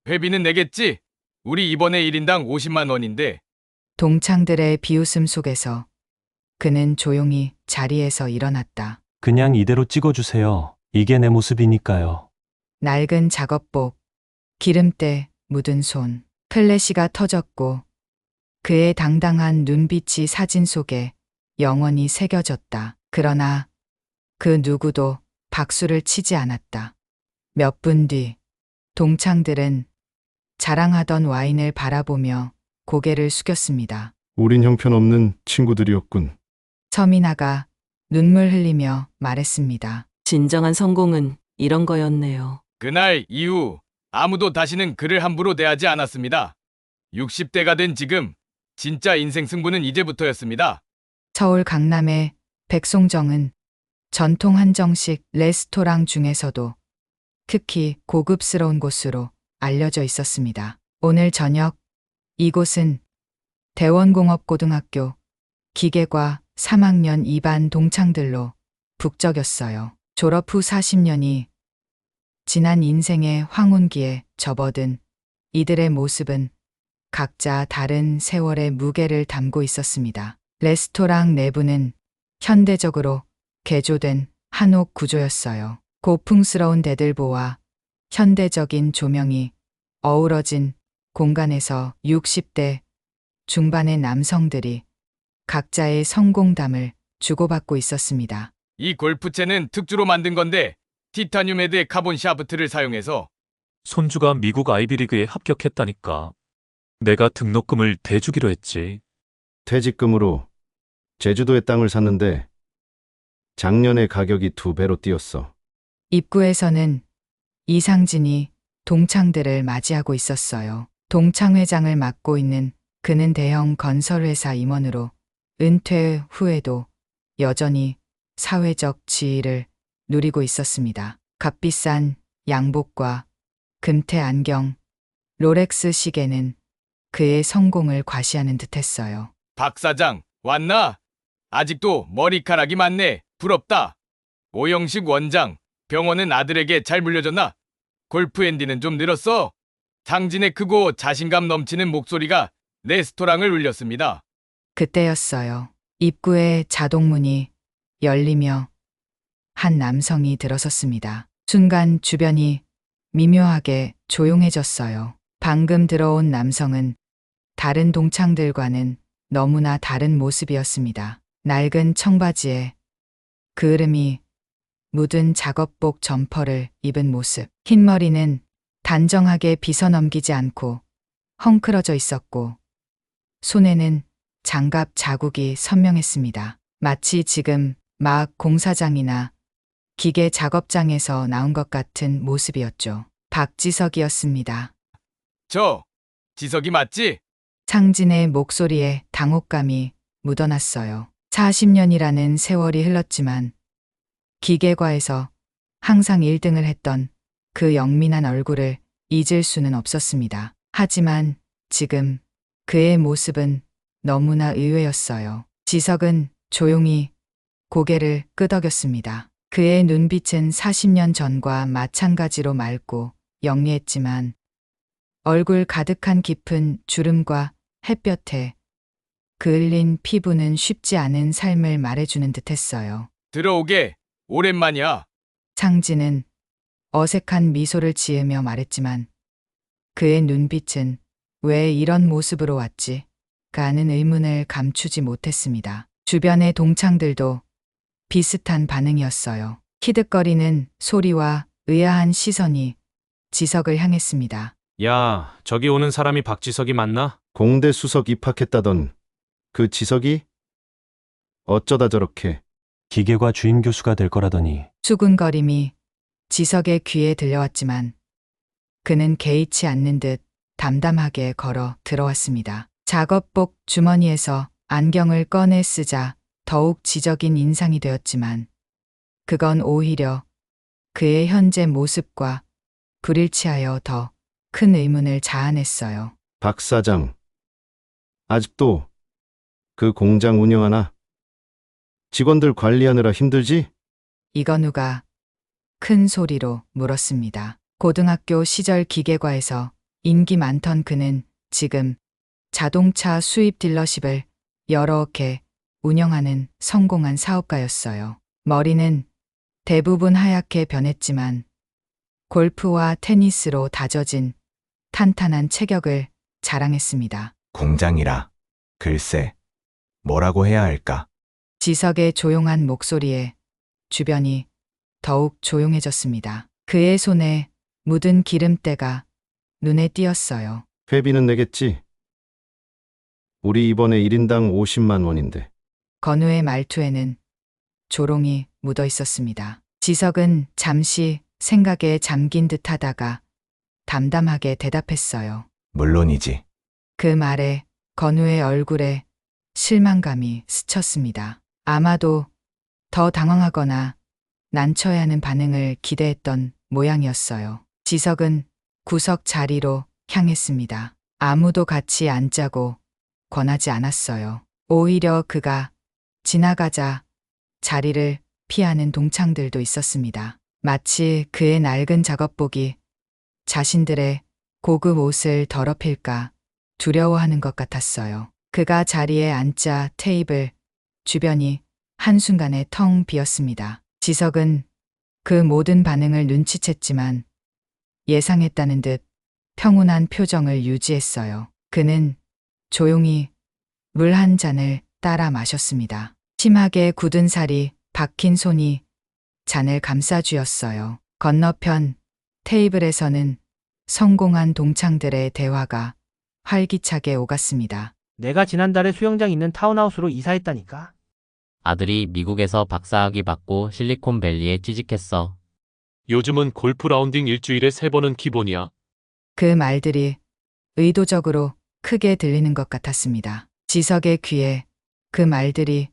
회비는 내겠지? 우리 이번에 1인당 50만 원인데. 동창들의 비웃음 속에서 그는 조용히 자리에서 일어났다. 그냥 이대로 찍어주세요. 이게 내 모습이니까요. 낡은 작업복, 기름때 묻은 손, 플래시가 터졌고 그의 당당한 눈빛이 사진 속에 영원히 새겨졌다. 그러나 그 누구도 박수를 치지 않았다. 몇 분 뒤, 동창들은 자랑하던 와인을 바라보며 고개를 숙였습니다. 우린 형편없는 친구들이었군. 서민아가 눈물 흘리며 말했습니다. 진정한 성공은 이런 거였네요. 그날 이후 아무도 다시는 그를 함부로 대하지 않았습니다. 60대가 된 지금 진짜 인생 승부는 이제부터였습니다. 서울 강남의 백송정은 전통 한정식 레스토랑 중에서도 특히 고급스러운 곳으로 알려져 있었습니다. 오늘 저녁 이곳은 대원공업고등학교 기계과 3학년 2반 동창들로 북적였어요. 졸업 후 40년이 지난 인생의 황혼기에 접어든 이들의 모습은 각자 다른 세월의 무게를 담고 있었습니다. 레스토랑 내부는 현대적으로 개조된 한옥 구조였어요. 고풍스러운 대들보와 현대적인 조명이 어우러진 공간에서 60대 중반의 남성들이 각자의 성공담을 주고받고 있었습니다. 이 골프채는 특주로 만든 건데 티타늄 헤드의 카본 샤프트를 사용해서. 손주가 미국 아이비리그에 합격했다니까. 내가 등록금을 대주기로 했지. 퇴직금으로 제주도의 땅을 샀는데 작년에 가격이 2배로 뛰었어. 입구에서는 이상진이 동창들을 맞이하고 있었어요. 동창회장을 맡고 있는 그는 대형 건설회사 임원으로 은퇴 후에도 여전히 사회적 지위를 누리고 있었습니다. 값비싼 양복과 금태 안경, 롤렉스 시계는 그의 성공을 과시하는 듯했어요. 박 사장, 왔나? 아직도 머리카락이 많네. 부럽다. 오영식 원장, 병원은 아들에게 잘 물려줬나? 골프 핸디는 좀 늘었어. 상진의 크고 자신감 넘치는 목소리가 레스토랑을 울렸습니다. 그때였어요. 입구의 자동문이 열리며 한 남성이 들어섰습니다. 순간 주변이 미묘하게 조용해졌어요. 방금 들어온 남성은 다른 동창들과는 너무나 다른 모습이었습니다. 낡은 청바지에 그을음이 묻은 작업복 점퍼를 입은 모습. 흰머리는 단정하게 빗어넘기지 않고 헝클어져 있었고 손에는 장갑 자국이 선명했습니다. 마치 지금 막 공사장이나 기계 작업장에서 나온 것 같은 모습이었죠. 박지석이었습니다. 저, 지석이 맞지? 상진의 목소리에 당혹감이 묻어났어요. 40년이라는 세월이 흘렀지만 기계과에서 항상 1등을 했던 그 영민한 얼굴을 잊을 수는 없었습니다. 하지만 지금 그의 모습은 너무나 의외였어요. 지석은 조용히 고개를 끄덕였습니다. 그의 눈빛은 40년 전과 마찬가지로 맑고 영리했지만 얼굴 가득한 깊은 주름과 햇볕에 그을린 피부는 쉽지 않은 삶을 말해주는 듯했어요. 들어오게. 오랜만이야. 상진은 어색한 미소를 지으며 말했지만 그의 눈빛은 왜 이런 모습으로 왔지? 가는 의문을 감추지 못했습니다. 주변의 동창들도 비슷한 반응이었어요. 키득거리는 소리와 의아한 시선이 지석을 향했습니다. 야, 저기 오는 사람이 박지석이 맞나? 공대 수석 입학했다던 그 지석이? 어쩌다 저렇게. 기계과 주임 교수가 될 거라더니. 수군거림이 지석의 귀에 들려왔지만 그는 개의치 않는 듯 담담하게 걸어 들어왔습니다. 작업복 주머니에서 안경을 꺼내 쓰자 더욱 지적인 인상이 되었지만 그건 오히려 그의 현재 모습과 불일치하여 더 큰 의문을 자아냈어요. 박 사장, 아직도 그 공장 운영하나? 직원들 관리하느라 힘들지? 이건우가 큰 소리로 물었습니다. 고등학교 시절 기계과에서 인기 많던 그는 지금 자동차 수입 딜러십을 여러 개 운영하는 성공한 사업가였어요. 머리는 대부분 하얗게 변했지만 골프와 테니스로 다져진 탄탄한 체격을 자랑했습니다. 공장이라. 글쎄, 뭐라고 해야 할까? 지석의 조용한 목소리에 주변이 더욱 조용해졌습니다. 그의 손에 묻은 기름때가 눈에 띄었어요. 회비는 내겠지? 우리 이번에 1인당 50만 원인데. 건우의 말투에는 조롱이 묻어 있었습니다. 지석은 잠시 생각에 잠긴 듯 하다가 담담하게 대답했어요. 물론이지. 그 말에 건우의 얼굴에 실망감이 스쳤습니다. 아마도 더 당황하거나 난처해 하는 반응을 기대했던 모양이었어요. 지석은 구석 자리로 향했습니다. 아무도 같이 앉자고 권하지 않았어요. 오히려 그가 지나가자 자리를 피하는 동창들도 있었습니다. 마치 그의 낡은 작업복이 자신들의 고급 옷을 더럽힐까 두려워하는 것 같았어요. 그가 자리에 앉자 테이블 주변이 한순간에 텅 비었습니다. 지석은 그 모든 반응을 눈치챘지만 예상했다는 듯 평온한 표정을 유지했어요. 그는 조용히 물 한 잔을 따라 마셨습니다. 심하게 굳은 살이 박힌 손이 잔을 감싸쥐었어요. 건너편 테이블에서는 성공한 동창들의 대화가 활기차게 오갔습니다. 내가 지난달에 수영장 있는 타운하우스로 이사했다니까. 아들이 미국에서 박사학위 받고 실리콘밸리에 취직했어. 요즘은 골프 라운딩 일주일에 3번은 기본이야. 그 말들이 의도적으로 크게 들리는 것 같았습니다. 지석의 귀에 그 말들이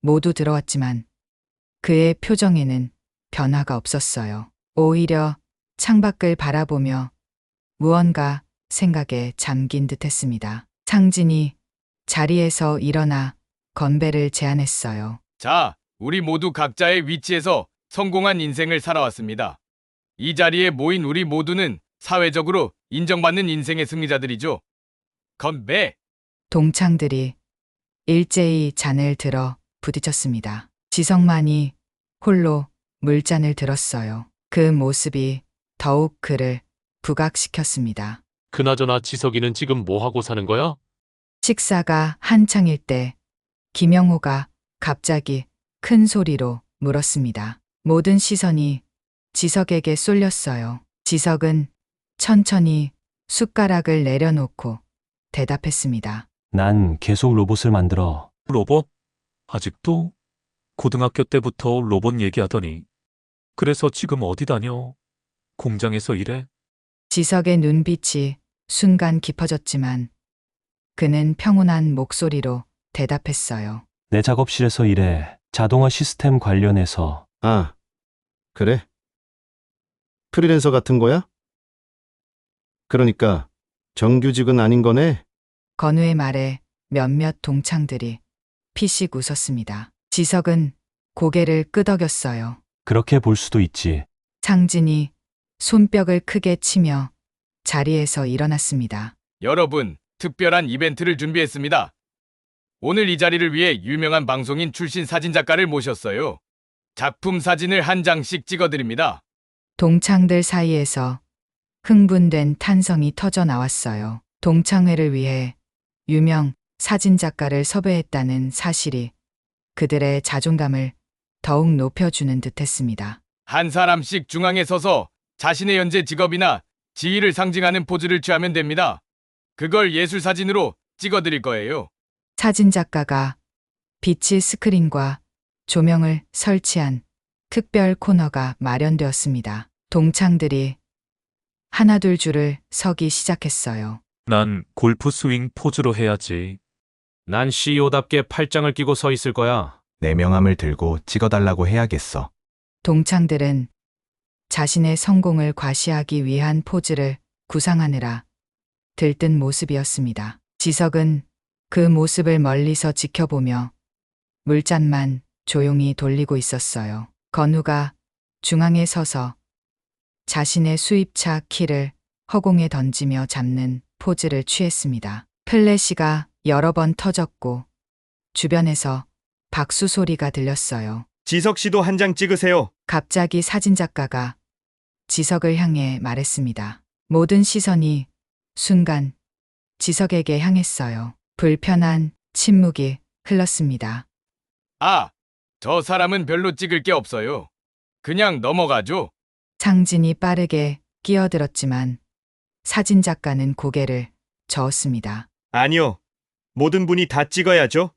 모두 들어왔지만 그의 표정에는 변화가 없었어요. 오히려 창밖을 바라보며 무언가 생각에 잠긴 듯 했습니다. 창진이 자리에서 일어나 건배를 제안했어요. 자, 우리 모두 각자의 위치에서 성공한 인생을 살아왔습니다. 이 자리에 모인 우리 모두는 사회적으로 인정받는 인생의 승리자들이죠. 건배! 동창들이 일제히 잔을 들어 부딪혔습니다. 지석만이 홀로 물잔을 들었어요. 그 모습이 더욱 그를 부각시켰습니다. 그나저나 지석이는 지금 뭐 하고 사는 거야? 식사가 한창일 때 김영호가 갑자기 큰 소리로 물었습니다. 모든 시선이 지석에게 쏠렸어요. 지석은 천천히 숟가락을 내려놓고 대답했습니다. 난 계속 로봇을 만들어. 로봇? 아직도? 고등학교 때부터 로봇 얘기하더니. 그래서 지금 어디 다녀? 공장에서 일해? 지석의 눈빛이 순간 깊어졌지만 그는 평온한 목소리로 대답했어요. 내 작업실에서 일해. 자동화 시스템 관련해서. 아, 그래? 프리랜서 같은 거야? 그러니까 정규직은 아닌 거네? 건우의 말에 몇몇 동창들이 피식 웃었습니다. 지석은 고개를 끄덕였어요. 그렇게 볼 수도 있지. 창진이 손뼉을 크게 치며 자리에서 일어났습니다. 여러분, 특별한 이벤트를 준비했습니다. 오늘 이 자리를 위해 유명한 방송인 출신 사진작가를 모셨어요. 작품 사진을 한 장씩 찍어드립니다. 동창들 사이에서 흥분된 탄성이 터져 나왔어요. 동창회를 위해 유명 사진작가를 섭외했다는 사실이 그들의 자존감을 더욱 높여주는 듯했습니다. 한 사람씩 중앙에 서서 자신의 현재 직업이나 지위를 상징하는 포즈를 취하면 됩니다. 그걸 예술사진으로 찍어드릴 거예요. 사진작가가 빛의 스크린과 조명을 설치한 특별 코너가 마련되었습니다. 동창들이 하나둘 줄을 서기 시작했어요. 난 골프 스윙 포즈로 해야지. 난 CEO답게 팔짱을 끼고 서 있을 거야. 내 명함을 들고 찍어달라고 해야겠어. 동창들은 자신의 성공을 과시하기 위한 포즈를 구상하느라 들뜬 모습이었습니다. 지석은 그 모습을 멀리서 지켜보며 물잔만 조용히 돌리고 있었어요. 건우가 중앙에 서서 자신의 수입차 키를 허공에 던지며 잡는 포즈를 취했습니다. 플래시가 여러 번 터졌고 주변에서 박수 소리가 들렸어요. 지석 씨도 한 장 찍으세요. 갑자기 사진작가가 지석을 향해 말했습니다. 모든 시선이 순간 지석에게 향했어요. 불편한 침묵이 흘렀습니다. 아, 저 사람은 별로 찍을 게 없어요. 그냥 넘어가죠. 상진이 빠르게 끼어들었지만 사진작가는 고개를 저었습니다. 아니요. 모든 분이 다 찍어야죠.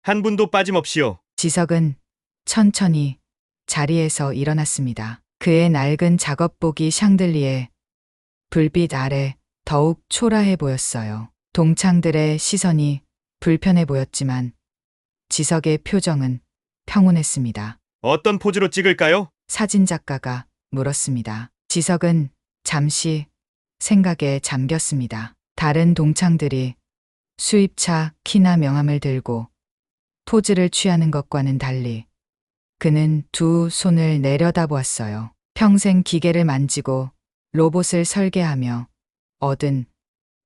한 분도 빠짐없이요. 지석은 천천히 자리에서 일어났습니다. 그의 낡은 작업복이 샹들리에 불빛 아래 더욱 초라해 보였어요. 동창들의 시선이 불편해 보였지만 지석의 표정은 평온했습니다. 어떤 포즈로 찍을까요? 사진작가가 물었습니다. 지석은 잠시 생각에 잠겼습니다. 다른 동창들이 수입차 키나 명함을 들고 포즈를 취하는 것과는 달리 그는 두 손을 내려다보았어요. 평생 기계를 만지고 로봇을 설계하며 얻은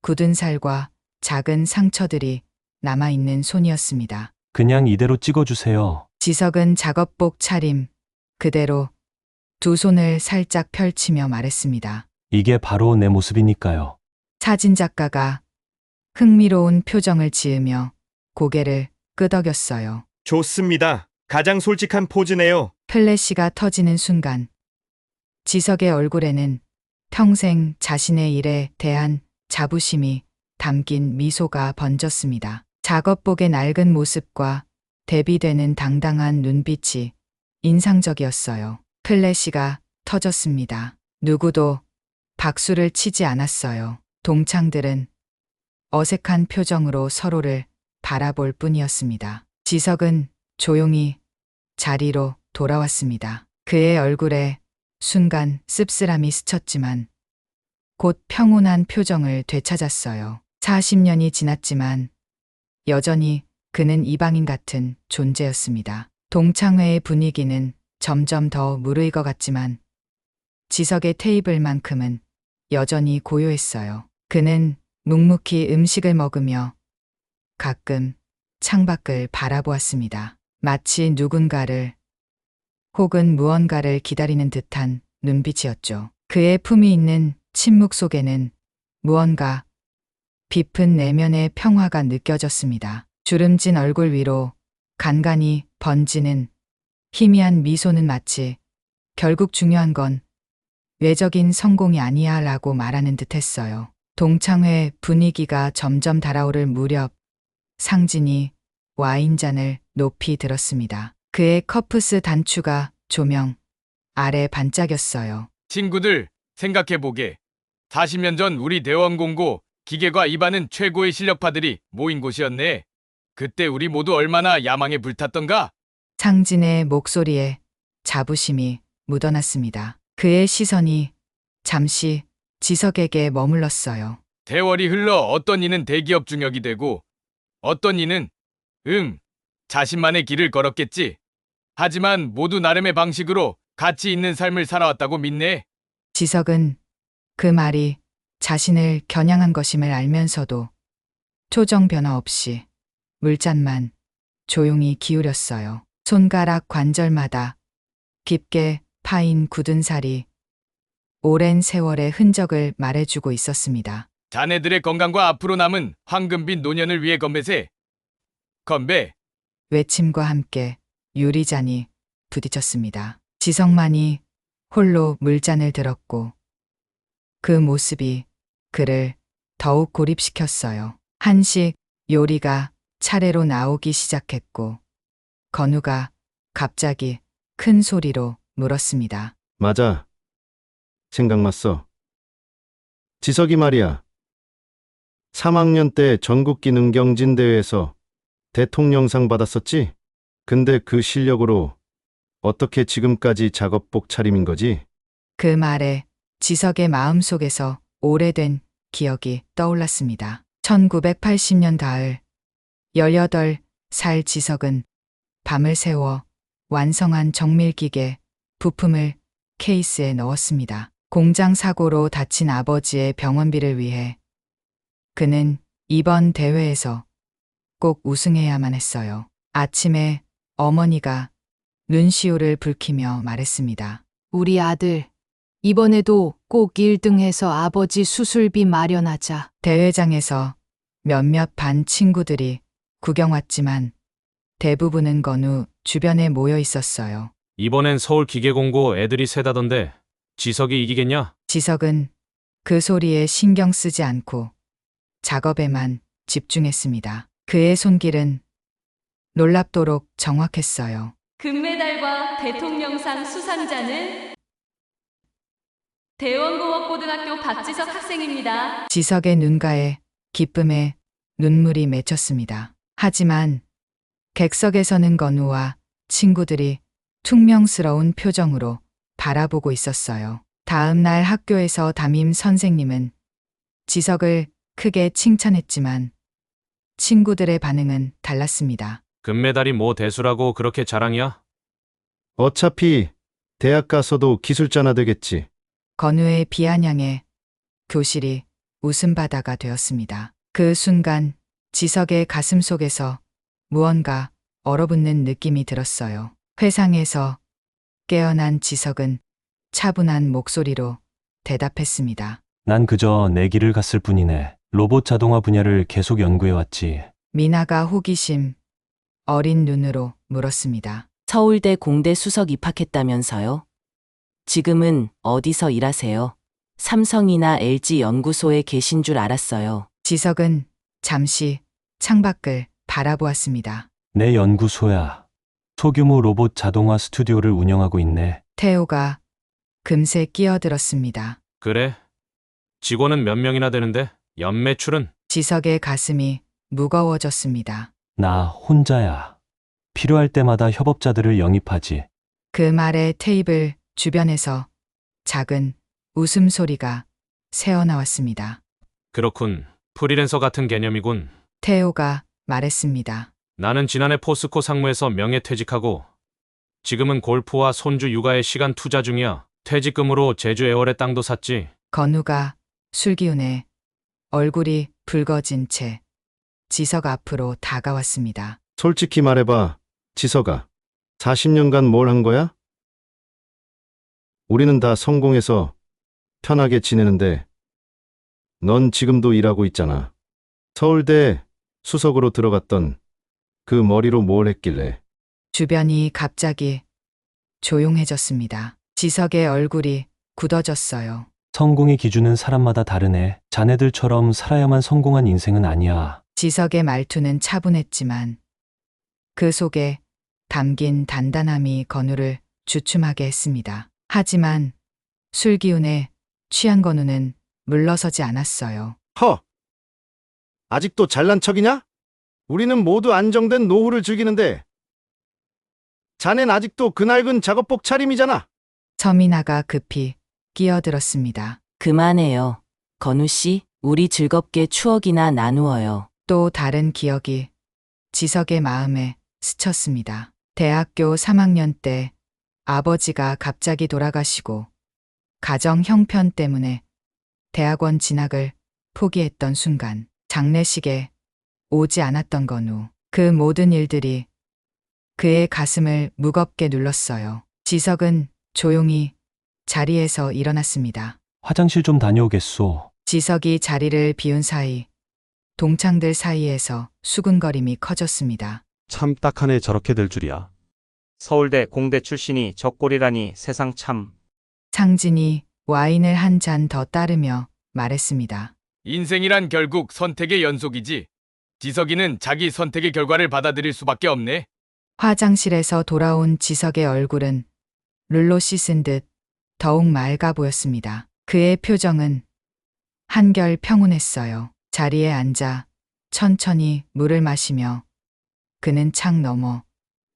굳은 살과 작은 상처들이 남아있는 손이었습니다. 그냥 이대로 찍어주세요. 지석은 작업복 차림 그대로 두 손을 살짝 펼치며 말했습니다. 이게 바로 내 모습이니까요. 사진작가가 흥미로운 표정을 지으며 고개를 끄덕였어요. 좋습니다. 가장 솔직한 포즈네요. 플래시가 터지는 순간 지석의 얼굴에는 평생 자신의 일에 대한 자부심이 담긴 미소가 번졌습니다. 작업복의 낡은 모습과 대비되는 당당한 눈빛이 인상적이었어요. 플래시가 터졌습니다. 누구도 박수를 치지 않았어요. 동창들은 어색한 표정으로 서로를 바라볼 뿐이었습니다. 지석은 조용히 자리로 돌아왔습니다. 그의 얼굴에 순간 씁쓸함이 스쳤지만 곧 평온한 표정을 되찾았어요. 40년이 지났지만 여전히 그는 이방인 같은 존재였습니다. 동창회의 분위기는 점점 더 무르익어갔지만 지석의 테이블만큼은 여전히 고요했어요. 그는 묵묵히 음식을 먹으며 가끔 창밖을 바라보았습니다. 마치 누군가를 혹은 무언가를 기다리는 듯한 눈빛이었죠. 그의 품이 있는 침묵 속에는 무언가 깊은 내면의 평화가 느껴졌습니다. 주름진 얼굴 위로 간간히 번지는 희미한 미소는 마치 결국 중요한 건 외적인 성공이 아니야 라고 말하는 듯 했어요. 동창회 분위기가 점점 달아오를 무렵 상진이 와인잔을 높이 들었습니다. 그의 커프스 단추가 조명 아래 반짝였어요. 친구들, 생각해보게. 40년 전 우리 대원공고 기계과 입안은 최고의 실력파들이 모인 곳이었네. 그때 우리 모두 얼마나 야망에 불탔던가? 상진의 목소리에 자부심이 묻어났습니다. 그의 시선이 잠시 지석에게 머물렀어요. 대월이 흘러 어떤 이는 대기업 중역이 되고 어떤 이는 자신만의 길을 걸었겠지. 하지만 모두 나름의 방식으로 가치 있는 삶을 살아왔다고 믿네. 지석은 그 말이 자신을 겨냥한 것임을 알면서도 표정 변화 없이 물잔만 조용히 기울였어요. 손가락 관절마다 깊게 파인 굳은 살이 오랜 세월의 흔적을 말해주고 있었습니다. 자네들의 건강과 앞으로 남은 황금빛 노년을 위해 건배세. 건배. 외침과 함께 유리잔이 부딪혔습니다. 지석만이 홀로 물잔을 들었고 그 모습이 그를 더욱 고립시켰어요. 한식 요리가 차례로 나오기 시작했고 건우가 갑자기 큰 소리로 물었습니다. 맞아. 생각났어. 지석이 말이야. 3학년 때 전국기능경진대회에서 대통령상 받았었지? 근데 그 실력으로 어떻게 지금까지 작업복 차림인 거지? 그 말에 지석의 마음속에서 오래된 기억이 떠올랐습니다. 1980년 가을 18살 지석은 밤을 새워 완성한 정밀기계 부품을 케이스에 넣었습니다. 공장 사고로 다친 아버지의 병원비를 위해 그는 이번 대회에서 꼭 우승해야만 했어요. 아침에 어머니가 눈시울을 붉히며 말했습니다. 우리 아들, 이번에도 꼭 1등해서 아버지 수술비 마련하자. 대회장에서 몇몇 반 친구들이 구경 왔지만 대부분은 건우 주변에 모여 있었어요. 이번엔 서울 기계공고 애들이 세다던데 지석이 이기겠냐? 지석은 그 소리에 신경 쓰지 않고 작업에만 집중했습니다. 그의 손길은 놀랍도록 정확했어요. 금메달과 대통령상 수상자는 대원고업고등학교 박지석 학생입니다. 지석의 눈가에 기쁨의 눈물이 맺혔습니다. 하지만 객석에서는 건우와 친구들이 퉁명스러운 표정으로 바라보고 있었어요. 다음 날 학교에서 담임 선생님은 지석을 크게 칭찬했지만 친구들의 반응은 달랐습니다. 금메달이 뭐 대수라고 그렇게 자랑이야? 어차피 대학 가서도 기술자나 되겠지. 건우의 비아냥에 교실이 웃음바다가 되었습니다. 그 순간 지석의 가슴 속에서 무언가 얼어붙는 느낌이 들었어요. 회상에서 깨어난 지석은 차분한 목소리로 대답했습니다. 난 그저 내 길을 갔을 뿐이네. 로봇 자동화 분야를 계속 연구해왔지. 미나가 호기심 어린 눈으로 물었습니다. 서울대 공대 수석 입학했다면서요? 지금은 어디서 일하세요? 삼성이나 LG 연구소에 계신 줄 알았어요. 지석은 잠시 창밖을 바라보았습니다. 내 연구소야. 소규모 로봇 자동화 스튜디오를 운영하고 있네. 태호가 금세 끼어들었습니다. 그래? 직원은 몇 명이나 되는데 연매출은? 지석의 가슴이 무거워졌습니다. 나 혼자야. 필요할 때마다 협업자들을 영입하지. 그 말에 테이블 주변에서 작은 웃음소리가 새어나왔습니다. 그렇군. 프리랜서 같은 개념이군. 태호가 말했습니다. 나는 지난해 포스코 상무에서 명예퇴직하고 지금은 골프와 손주 육아에 시간 투자 중이야. 퇴직금으로 제주 애월에 땅도 샀지. 건우가 술기운에 얼굴이 붉어진 채 지석 앞으로 다가왔습니다. 솔직히 말해봐, 지석아. 40년간 뭘 한 거야? 우리는 다 성공해서 편하게 지내는데 넌 지금도 일하고 있잖아. 서울대 수석으로 들어갔던 그 머리로 뭘 했길래. 주변이 갑자기 조용해졌습니다. 지석의 얼굴이 굳어졌어요. 성공의 기준은 사람마다 다르네. 자네들처럼 살아야만 성공한 인생은 아니야. 지석의 말투는 차분했지만 그 속에 담긴 단단함이 건우를 주춤하게 했습니다. 하지만 술기운에 취한 건우는 물러서지 않았어요. 허! 아직도 잘난 척이냐? 우리는 모두 안정된 노후를 즐기는데 자넨 아직도 그 낡은 작업복 차림이잖아. 서민아가 급히 끼어들었습니다. 그만해요. 건우 씨, 우리 즐겁게 추억이나 나누어요. 또 다른 기억이 지석의 마음에 스쳤습니다. 대학교 3학년 때 아버지가 갑자기 돌아가시고 가정 형편 때문에 대학원 진학을 포기했던 순간 장례식에 오지 않았던 건우. 그 모든 일들이 그의 가슴을 무겁게 눌렀어요. 지석은 조용히 자리에서 일어났습니다. 화장실 좀 다녀오겠소. 지석이 자리를 비운 사이 동창들 사이에서 수군거림이 커졌습니다. 참 딱하네 저렇게 될 줄이야. 서울대 공대 출신이 적골이라니 세상 참. 상진이 와인을 한 잔 더 따르며 말했습니다. 인생이란 결국 선택의 연속이지. 지석이는 자기 선택의 결과를 받아들일 수밖에 없네. 화장실에서 돌아온 지석의 얼굴은 룰로 씻은 듯 더욱 맑아 보였습니다. 그의 표정은 한결 평온했어요. 자리에 앉아 천천히 물을 마시며 그는 창 너머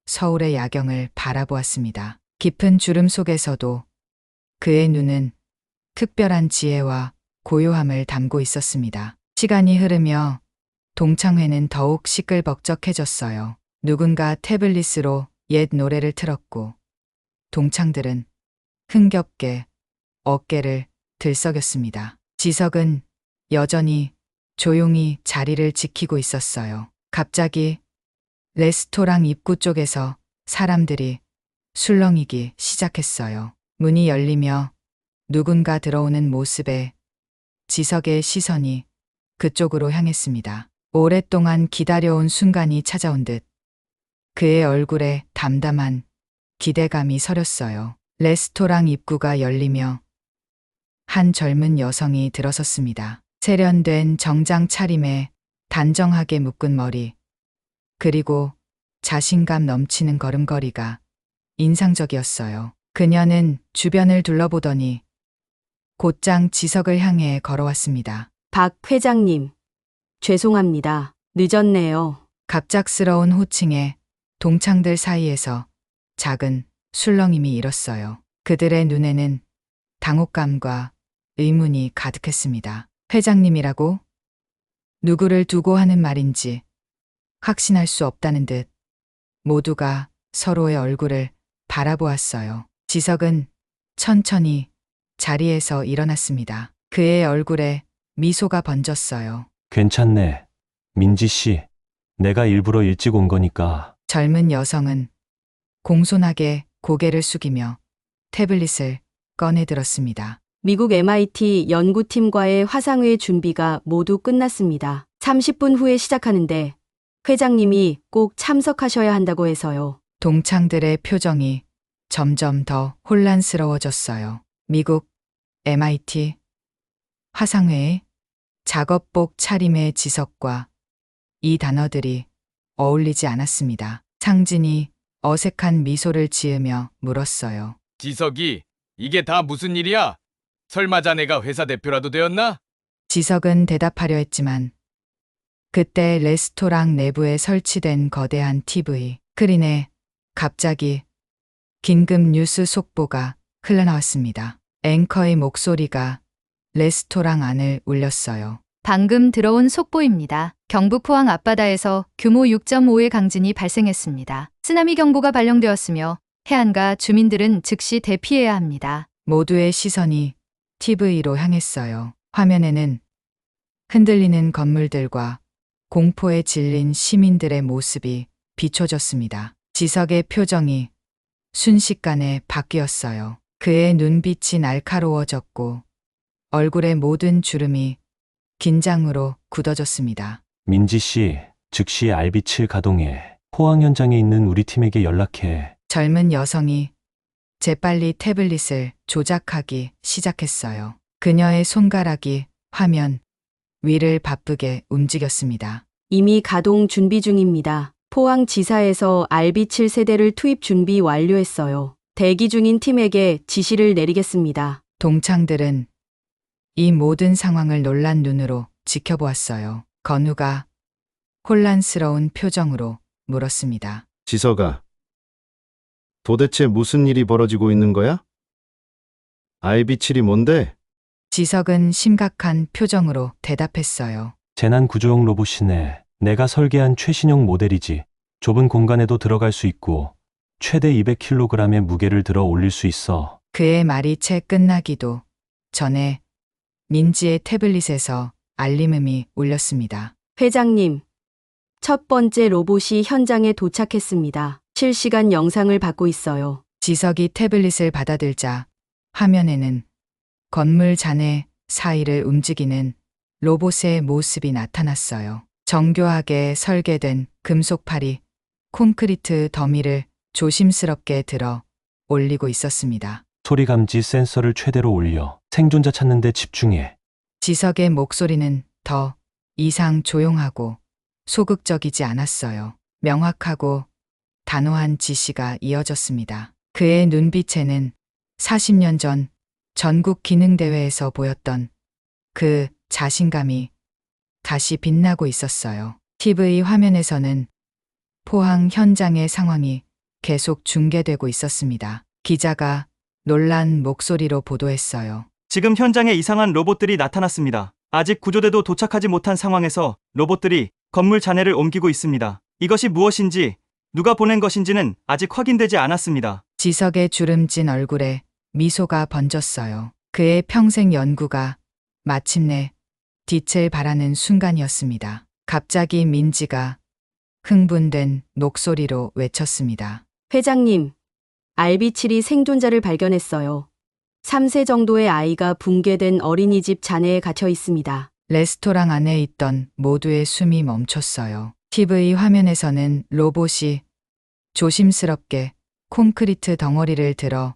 서울의 야경을 바라보았습니다. 깊은 주름 속에서도 그의 눈은 특별한 지혜와 고요함을 담고 있었습니다. 시간이 흐르며 동창회는 더욱 시끌벅적해졌어요. 누군가 태블릿으로 옛 노래를 틀었고 동창들은 흥겹게 어깨를 들썩였습니다. 지석은 여전히 조용히 자리를 지키고 있었어요. 갑자기 레스토랑 입구 쪽에서 사람들이 술렁이기 시작했어요. 문이 열리며 누군가 들어오는 모습에 지석의 시선이 그쪽으로 향했습니다. 오랫동안 기다려온 순간이 찾아온 듯 그의 얼굴에 담담한 기대감이 서렸어요. 레스토랑 입구가 열리며 한 젊은 여성이 들어섰습니다. 세련된 정장 차림에 단정하게 묶은 머리, 그리고 자신감 넘치는 걸음걸이가 인상적이었어요. 그녀는 주변을 둘러보더니 곧장 지석을 향해 걸어왔습니다. 박 회장님, 죄송합니다. 늦었네요. 갑작스러운 호칭에 동창들 사이에서 작은 술렁임이 일었어요. 그들의 눈에는 당혹감과 의문이 가득했습니다. 회장님이라고? 누구를 두고 하는 말인지 확신할 수 없다는 듯 모두가 서로의 얼굴을 바라보았어요. 지석은 천천히 자리에서 일어났습니다. 그의 얼굴에 미소가 번졌어요. 괜찮네. 민지 씨. 내가 일부러 일찍 온 거니까. 젊은 여성은 공손하게 고개를 숙이며 태블릿을 꺼내들었습니다. 미국 MIT 연구팀과의 화상회의 준비가 모두 끝났습니다. 30분 후에 시작하는데 회장님이 꼭 참석하셔야 한다고 해서요. 동창들의 표정이 점점 더 혼란스러워졌어요. 미국 MIT 화상회의 작업복 차림의 지석과 이 단어들이 어울리지 않았습니다. 상진이 어색한 미소를 지으며 물었어요. 지석이 이게 다 무슨 일이야? 설마 자네가 회사 대표라도 되었나? 지석은 대답하려 했지만 그때 레스토랑 내부에 설치된 거대한 TV 스크린에 갑자기 긴급 뉴스 속보가 흘러나왔습니다. 앵커의 목소리가 레스토랑 안을 울렸어요. 방금 들어온 속보입니다. 경북 포항 앞바다에서 규모 6.5의 강진이 발생했습니다. 쓰나미 경보가 발령되었으며 해안가 주민들은 즉시 대피해야 합니다. 모두의 시선이 TV로 향했어요. 화면에는 흔들리는 건물들과 공포에 질린 시민들의 모습이 비춰졌습니다. 지석의 표정이 순식간에 바뀌었어요. 그의 눈빛이 날카로워졌고 얼굴의 모든 주름이 긴장으로 굳어졌습니다. 민지 씨, 즉시 RB7 가동해. 포항 현장에 있는 우리 팀에게 연락해. 젊은 여성이 재빨리 태블릿을 조작하기 시작했어요. 그녀의 손가락이 화면 위를 바쁘게 움직였습니다. 이미 가동 준비 중입니다. 포항지사에서 RB7 세대를 투입 준비 완료했어요. 대기 중인 팀에게 지시를 내리겠습니다. 동창들은 이 모든 상황을 놀란 눈으로 지켜보았어요. 건우가 혼란스러운 표정으로 물었습니다. 지석아, 도대체 무슨 일이 벌어지고 있는 거야? RB7이 뭔데? 지석은 심각한 표정으로 대답했어요. 재난 구조용 로봇이네. 내가 설계한 최신형 모델이지. 좁은 공간에도 들어갈 수 있고 최대 200kg의 무게를 들어 올릴 수 있어. 그의 말이 채 끝나기도 전에 민지의 태블릿에서 알림음이 울렸습니다. 회장님, 첫 번째 로봇이 현장에 도착했습니다. 실시간 영상을 받고 있어요. 지석이 태블릿을 받아들자 화면에는 건물 잔해 사이를 움직이는 로봇의 모습이 나타났어요. 정교하게 설계된 금속팔이 콘크리트 더미를 조심스럽게 들어 올리고 있었습니다. 소리 감지 센서를 최대로 올려. 생존자 찾는 데 집중해. 지석의 목소리는 더 이상 조용하고 소극적이지 않았어요. 명확하고 단호한 지시가 이어졌습니다. 그의 눈빛에는 40년 전 전국 기능대회에서 보였던 그 자신감이 다시 빛나고 있었어요. TV 화면에서는 포항 현장의 상황이 계속 중계되고 있었습니다. 기자가 놀란 목소리로 보도했어요. 지금 현장에 이상한 로봇들이 나타났습니다. 아직 구조대도 도착하지 못한 상황에서 로봇들이 건물 잔해를 옮기고 있습니다. 이것이 무엇인지, 누가 보낸 것인지는 아직 확인되지 않았습니다. 지석의 주름진 얼굴에 미소가 번졌어요. 그의 평생 연구가 마침내 빛을 발하는 순간이었습니다. 갑자기 민지가 흥분된 목소리로 외쳤습니다. 회장님, RB7이 생존자를 발견했어요. 3세 정도의 아이가 붕괴된 어린이집 잔해에 갇혀 있습니다. 레스토랑 안에 있던 모두의 숨이 멈췄어요. TV 화면에서는 로봇이 조심스럽게 콘크리트 덩어리를 들어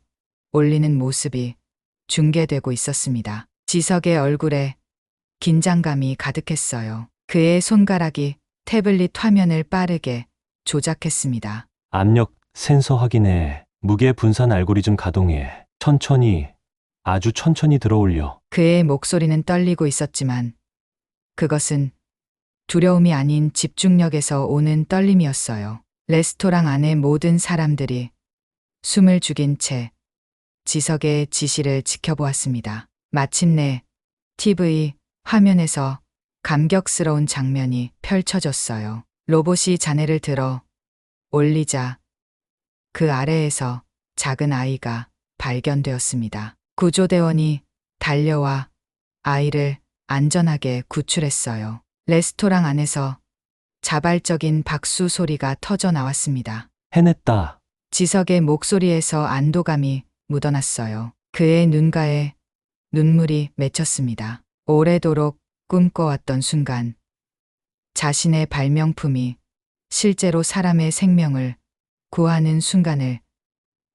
올리는 모습이 중계되고 있었습니다. 지석의 얼굴에 긴장감이 가득했어요. 그의 손가락이 태블릿 화면을 빠르게 조작했습니다. 압력 센서 확인해. 무게 분산 알고리즘 가동해. 천천히, 아주 천천히 들어올려. 그의 목소리는 떨리고 있었지만 그것은 두려움이 아닌 집중력에서 오는 떨림이었어요. 레스토랑 안의 모든 사람들이 숨을 죽인 채 지석의 지시를 지켜보았습니다. 마침내 TV 화면에서 감격스러운 장면이 펼쳐졌어요. 로봇이 잔해를 들어 올리자 그 아래에서 작은 아이가 발견되었습니다. 구조대원이 달려와 아이를 안전하게 구출했어요. 레스토랑 안에서 자발적인 박수 소리가 터져 나왔습니다. 해냈다. 지석의 목소리에서 안도감이 묻어났어요. 그의 눈가에 눈물이 맺혔습니다. 오래도록 꿈꿔왔던 순간, 자신의 발명품이 실제로 사람의 생명을 구하는 순간을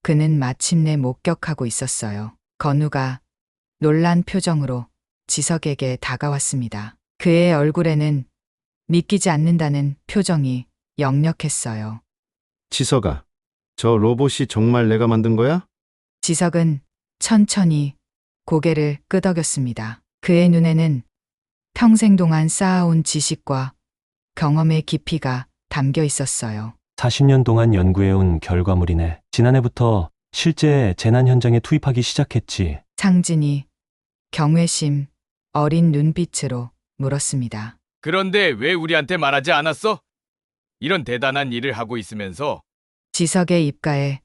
그는 마침내 목격하고 있었어요. 건우가 놀란 표정으로 지석에게 다가왔습니다. 그의 얼굴에는 믿기지 않는다는 표정이 역력했어요. 지석아, 저 로봇이 정말 내가 만든 거야? 지석은 천천히 고개를 끄덕였습니다. 그의 눈에는 평생 동안 쌓아온 지식과 경험의 깊이가 담겨 있었어요. 40년 동안 연구해온 결과물이네. 지난해부터 실제 재난 현장에 투입하기 시작했지. 상진이 경외심 어린 눈빛으로 물었습니다. 그런데 왜 우리한테 말하지 않았어? 이런 대단한 일을 하고 있으면서. 지석의 입가에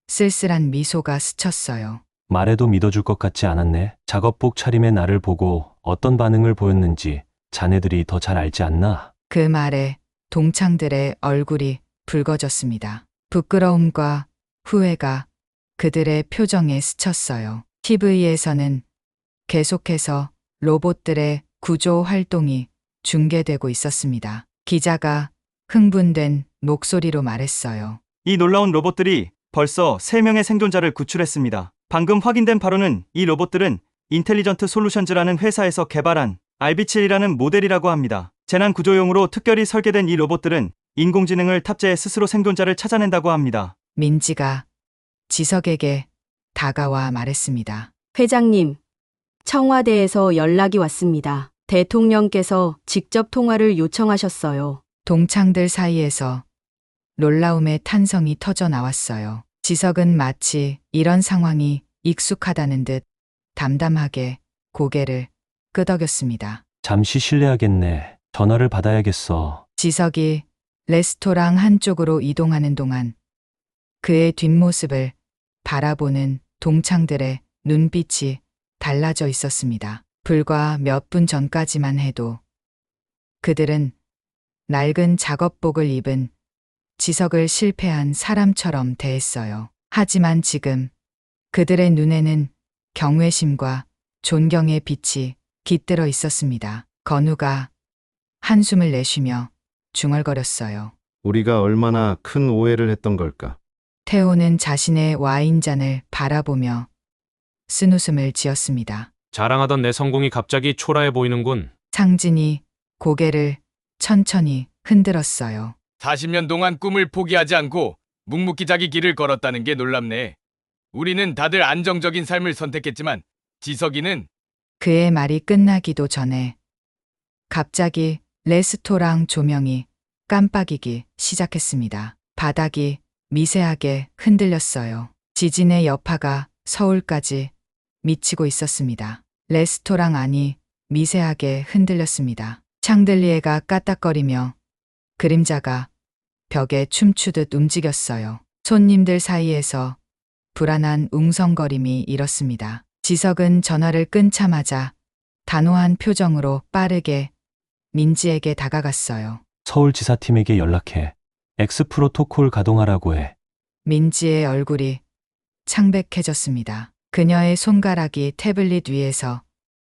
쓸쓸한 미소가 스쳤어요. 말해도 믿어줄 것 같지 않았네. 작업복 차림의 나를 보고 어떤 반응을 보였는지 자네들이 더 잘 알지 않나? 그 말에 동창들의 얼굴이 붉어졌습니다. 부끄러움과 후회가 그들의 표정에 스쳤어요. TV에서는 계속해서 로봇들의 구조 활동이 중계되고 있었습니다. 기자가 흥분된 목소리로 말했어요. 이 놀라운 로봇들이 벌써 3명의 생존자를 구출했습니다. 방금 확인된 바로는 이 로봇들은 인텔리전트 솔루션즈라는 회사에서 개발한 RB7이라는 모델이라고 합니다. 재난 구조용으로 특별히 설계된 이 로봇들은 인공지능을 탑재해 스스로 생존자를 찾아낸다고 합니다. 민지가 지석에게 다가와 말했습니다. 회장님, 청와대에서 연락이 왔습니다. 대통령께서 직접 통화를 요청하셨어요. 동창들 사이에서 놀라움의 탄성이 터져 나왔어요. 지석은 마치 이런 상황이 익숙하다는 듯 담담하게 고개를 끄덕였습니다. 잠시 실례하겠네. 전화를 받아야겠어. 지석이 레스토랑 한쪽으로 이동하는 동안 그의 뒷모습을 바라보는 동창들의 눈빛이 달라져 있었습니다. 불과 몇 분 전까지만 해도 그들은 낡은 작업복을 입은 지석을 실패한 사람처럼 대했어요. 하지만 지금 그들의 눈에는 경외심과 존경의 빛이 깃들어 있었습니다. 건우가 한숨을 내쉬며 중얼거렸어요. 우리가 얼마나 큰 오해를 했던 걸까? 태호는 자신의 와인잔을 바라보며 쓴웃음을 지었습니다. 자랑하던 내 성공이 갑자기 초라해 보이는군. 상진이 고개를 천천히 흔들었어요. 40년 동안 꿈을 포기하지 않고 묵묵히 자기 길을 걸었다는 게 놀랍네. 우리는 다들 안정적인 삶을 선택했지만 지석이는. 그의 말이 끝나기도 전에 갑자기 레스토랑 조명이 깜빡이기 시작했습니다. 바닥이 미세하게 흔들렸어요. 지진의 여파가 서울까지 미치고 있었습니다. 레스토랑 안이 미세하게 흔들렸습니다. 샹들리에가 까딱거리며 그림자가 벽에 춤추듯 움직였어요. 손님들 사이에서 불안한 웅성거림이 일었습니다. 지석은 전화를 끊자마자 단호한 표정으로 빠르게 민지에게 다가갔어요. 서울지사팀에게 연락해. X 프로토콜 가동하라고 해. 민지의 얼굴이 창백해졌습니다. 그녀의 손가락이 태블릿 위에서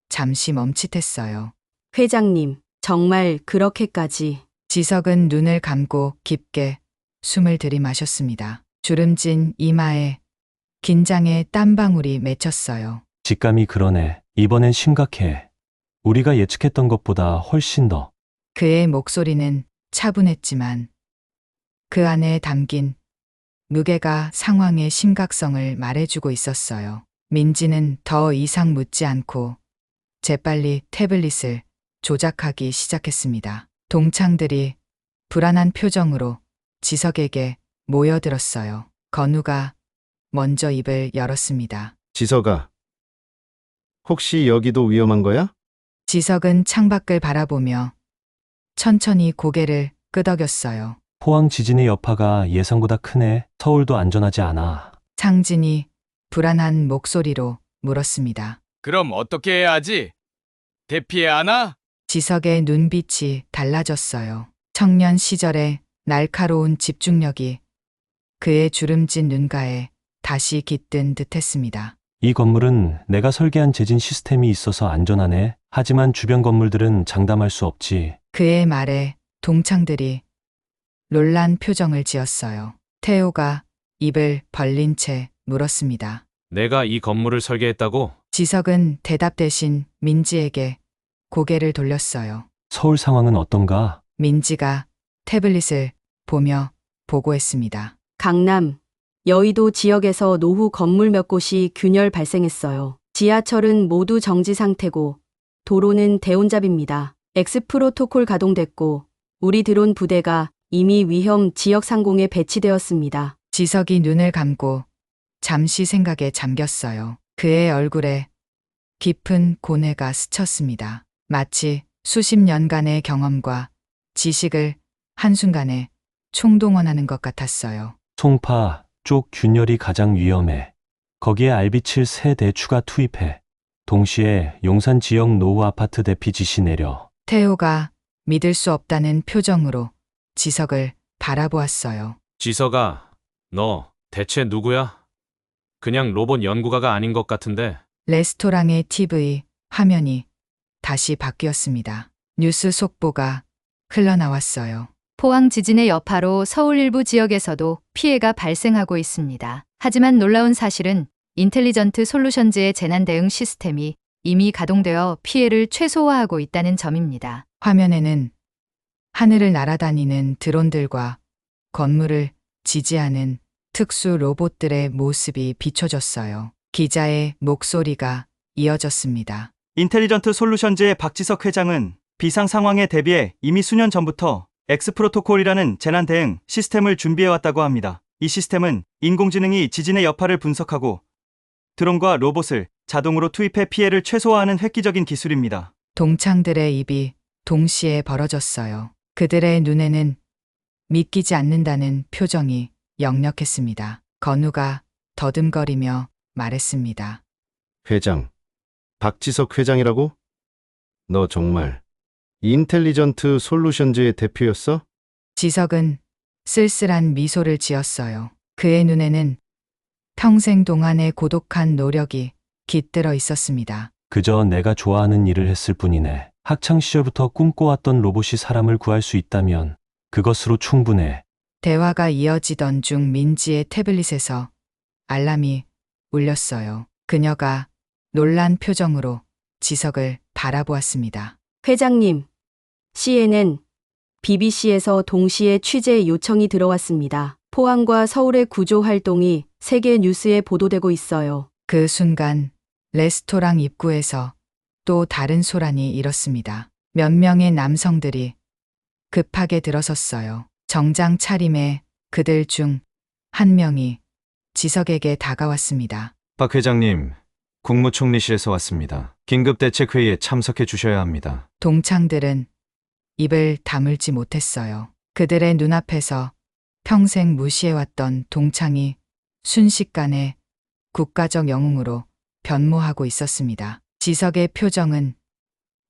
잠시 멈칫했어요. 회장님, 정말 그렇게까지. 지석은 눈을 감고 깊게 숨을 들이마셨습니다. 주름진 이마에 긴장의 땀방울이 맺혔어요. 직감이 그러네. 이번엔 심각해. 우리가 예측했던 것보다 훨씬 더. 그의 목소리는 차분했지만 그 안에 담긴 무게가 상황의 심각성을 말해주고 있었어요. 민지는 더 이상 묻지 않고 재빨리 태블릿을 조작하기 시작했습니다. 동창들이 불안한 표정으로 지석에게 모여들었어요. 건우가 먼저 입을 열었습니다. 지석아, 혹시 여기도 위험한 거야? 지석은 창밖을 바라보며 천천히 고개를 끄덕였어요. 포항 지진의 여파가 예상보다 크네. 서울도 안전하지 않아. 창진이 불안한 목소리로 물었습니다. 그럼 어떻게 해야 하지? 대피해야 하나? 지석의 눈빛이 달라졌어요. 청년 시절의 날카로운 집중력이 그의 주름진 눈가에 다시 깃든 듯했습니다. 이 건물은 내가 설계한 재진 시스템이 있어서 안전하네. 하지만 주변 건물들은 장담할 수 없지. 그의 말에 동창들이 놀란 표정을 지었어요. 태호가 입을 벌린 채 물었습니다. 내가 이 건물을 설계했다고? 지석은 대답 대신 민지에게 고개를 돌렸어요. 서울 상황은 어떤가? 민지가 태블릿을 보며 보고했습니다. 강남, 여의도 지역에서 노후 건물 몇 곳이 균열 발생했어요. 지하철은 모두 정지 상태고 도로는 대혼잡입니다. X 프로토콜 가동됐고 우리 드론 부대가 이미 위험 지역 상공에 배치되었습니다. 지석이 눈을 감고 잠시 생각에 잠겼어요. 그의 얼굴에 깊은 고뇌가 스쳤습니다. 마치 수십 년간의 경험과 지식을 한순간에 총동원하는 것 같았어요. 송파 쪽 균열이 가장 위험해. 거기에 RB7 세대 추가 투입해. 동시에 용산 지역 노후 아파트 대피 지시 내려. 태호가 믿을 수 없다는 표정으로 지석을 바라보았어요. 지석아, 너 대체 누구야? 그냥 로봇 연구가가 아닌 것 같은데. 레스토랑의 TV 화면이 다시 바뀌었습니다. 뉴스 속보가 흘러나왔어요. 포항 지진의 여파로 서울 일부 지역에서도 피해가 발생하고 있습니다. 하지만 놀라운 사실은 인텔리전트 솔루션즈의 재난 대응 시스템이 이미 가동되어 피해를 최소화하고 있다는 점입니다. 화면에는 하늘을 날아다니는 드론들과 건물을 지지하는 특수 로봇들의 모습이 비춰졌어요. 기자의 목소리가 이어졌습니다. 인텔리전트 솔루션즈의 박지석 회장은 비상 상황에 대비해 이미 수년 전부터 X 프로토콜이라는 재난 대응 시스템을 준비해왔다고 합니다. 이 시스템은 인공지능이 지진의 여파를 분석하고 드론과 로봇을 자동으로 투입해 피해를 최소화하는 획기적인 기술입니다. 동창들의 입이 동시에 벌어졌어요. 그들의 눈에는 믿기지 않는다는 표정이 역력했습니다. 건우가 더듬거리며 말했습니다. 회장, 박지석 회장이라고? 너 정말 인텔리전트 솔루션즈의 대표였어? 지석은 쓸쓸한 미소를 지었어요. 그의 눈에는 평생 동안의 고독한 노력이 깃들어 있었습니다. 그저 내가 좋아하는 일을 했을 뿐이네. 학창시절부터 꿈꿔왔던 로봇이 사람을 구할 수 있다면 그것으로 충분해. 대화가 이어지던 중 민지의 태블릿에서 알람이 울렸어요. 그녀가 놀란 표정으로 지석을 바라보았습니다. 회장님, CNN, BBC에서 동시에 취재 요청이 들어왔습니다. 포항과 서울의 구조 활동이 세계 뉴스에 보도되고 있어요. 그 순간 레스토랑 입구에서 또 다른 소란이 일었습니다. 몇 명의 남성들이 급하게 들어섰어요. 정장 차림의 그들 중 한 명이 지석에게 다가왔습니다. 박 회장님, 국무총리실에서 왔습니다. 긴급대책회의에 참석해 주셔야 합니다. 동창들은 입을 다물지 못했어요. 그들의 눈앞에서 평생 무시해왔던 동창이 순식간에 국가적 영웅으로 변모하고 있었습니다. 지석의 표정은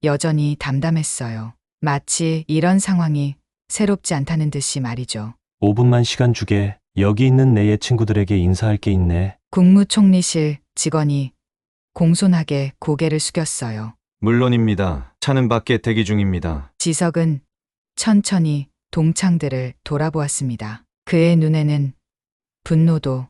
여전히 담담했어요. 마치 이런 상황이 새롭지 않다는 듯이 말이죠. 5분만 시간 주게. 여기 있는 내 옛 친구들에게 인사할 게 있네. 국무총리실 직원이 공손하게 고개를 숙였어요. 물론입니다. 차는 밖에 대기 중입니다. 지석은 천천히 동창들을 돌아보았습니다. 그의 눈에는 분노도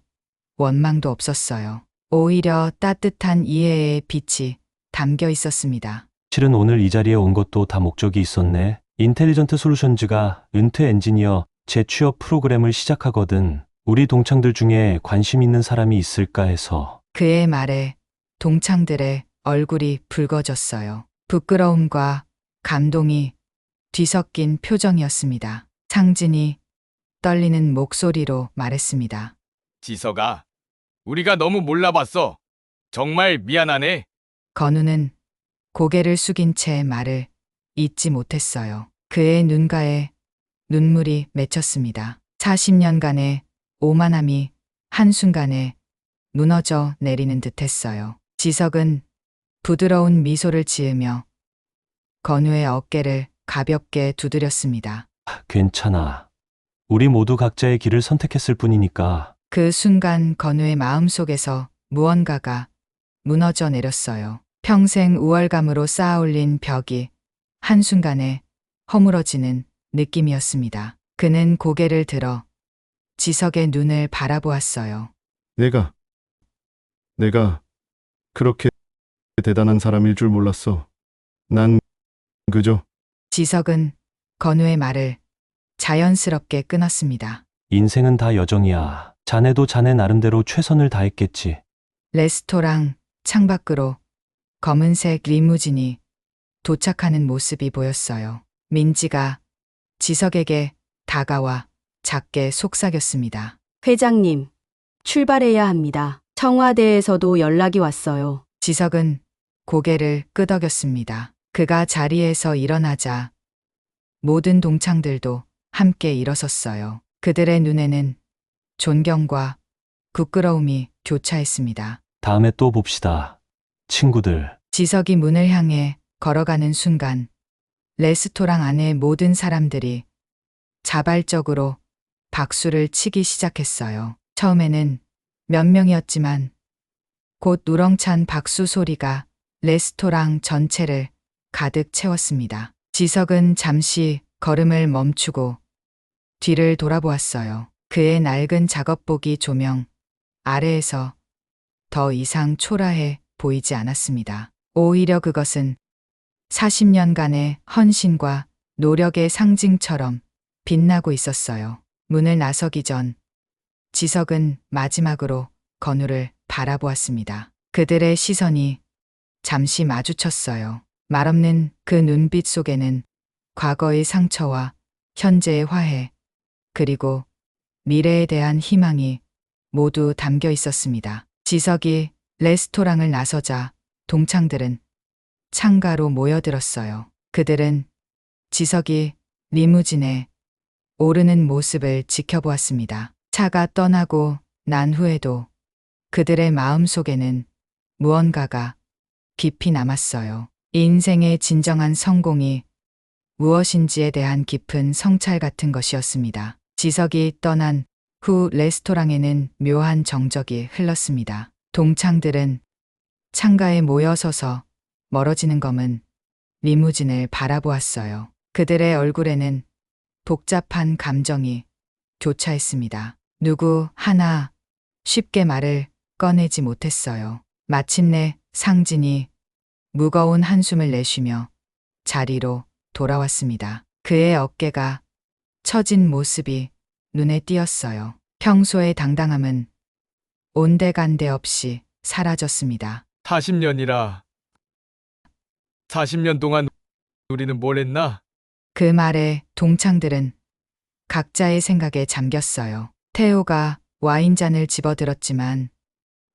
원망도 없었어요. 오히려 따뜻한 이해의 빛이 담겨 있었습니다. 실은 오늘 이 자리에 온 것도 다 목적이 있었네. 인텔리전트 솔루션즈가 은퇴 엔지니어 재취업 프로그램을 시작하거든. 우리 동창들 중에 관심 있는 사람이 있을까 해서. 그의 말에 동창들의 얼굴이 붉어졌어요. 부끄러움과 감동이 뒤섞인 표정이었습니다. 상진이 떨리는 목소리로 말했습니다. 지석아, 우리가 너무 몰라봤어. 정말 미안하네. 건우는 고개를 숙인 채 말을 잇지 못했어요. 그의 눈가에 눈물이 맺혔습니다. 40년간의 오만함이 한순간에 무너져 내리는 듯했어요. 지석은 부드러운 미소를 지으며 건우의 어깨를 가볍게 두드렸습니다. 괜찮아. 우리 모두 각자의 길을 선택했을 뿐이니까. 그 순간 건우의 마음속에서 무언가가 무너져 내렸어요. 평생 우월감으로 쌓아올린 벽이 한순간에 허물어지는 느낌이었습니다. 그는 고개를 들어 지석의 눈을 바라보았어요. 내가 그렇게 대단한 사람일 줄 몰랐어. 난 그저 지석은 건우의 말을 자연스럽게 끊었습니다. 인생은 다 여정이야. 자네도 자네 나름대로 최선을 다했겠지. 레스토랑 창밖으로 검은색 리무진이 도착하는 모습이 보였어요. 민지가 지석에게 다가와 작게 속삭였습니다. 회장님, 출발해야 합니다. 청와대에서도 연락이 왔어요. 지석은 고개를 끄덕였습니다. 그가 자리에서 일어나자 모든 동창들도 함께 일어섰어요. 그들의 눈에는 존경과 부끄러움이 교차했습니다. 다음에 또 봅시다. 친구들. 지석이 문을 향해 걸어가는 순간 레스토랑 안의 모든 사람들이 자발적으로 박수를 치기 시작했어요. 처음에는 몇 명이었지만 곧 우렁찬 박수 소리가 레스토랑 전체를 가득 채웠습니다. 지석은 잠시 걸음을 멈추고 뒤를 돌아보았어요. 그의 낡은 작업복이 조명 아래에서 더 이상 초라해 보이지 않았습니다. 오히려 그것은 40년간의 헌신과 노력의 상징처럼 빛나고 있었어요. 문을 나서기 전 지석은 마지막으로 건우를 바라보았습니다. 그들의 시선이 잠시 마주쳤어요. 말없는 그 눈빛 속에는 과거의 상처와 현재의 화해, 그리고 미래에 대한 희망이 모두 담겨 있었습니다. 지석이 레스토랑을 나서자 동창들은 창가로 모여들었어요. 그들은 지석이 리무진에 오르는 모습을 지켜보았습니다. 차가 떠나고 난 후에도 그들의 마음속에는 무언가가 깊이 남았어요. 인생의 진정한 성공이 무엇인지에 대한 깊은 성찰 같은 것이었습니다. 지석이 떠난 후 레스토랑에는 묘한 정적이 흘렀습니다. 동창들은 창가에 모여서서 멀어지는 검은 리무진을 바라보았어요. 그들의 얼굴에는 복잡한 감정이 교차했습니다. 누구 하나 쉽게 말을 꺼내지 못했어요. 마침내 상진이 무거운 한숨을 내쉬며 자리로 돌아왔습니다. 그의 어깨가 처진 모습이 눈에 띄었어요. 평소의 당당함은 온데간데 없이 사라졌습니다. 40년이라. 40년 동안 우리는 뭘 했나? 그 말에 동창들은 각자의 생각에 잠겼어요. 태호가 와인잔을 집어들었지만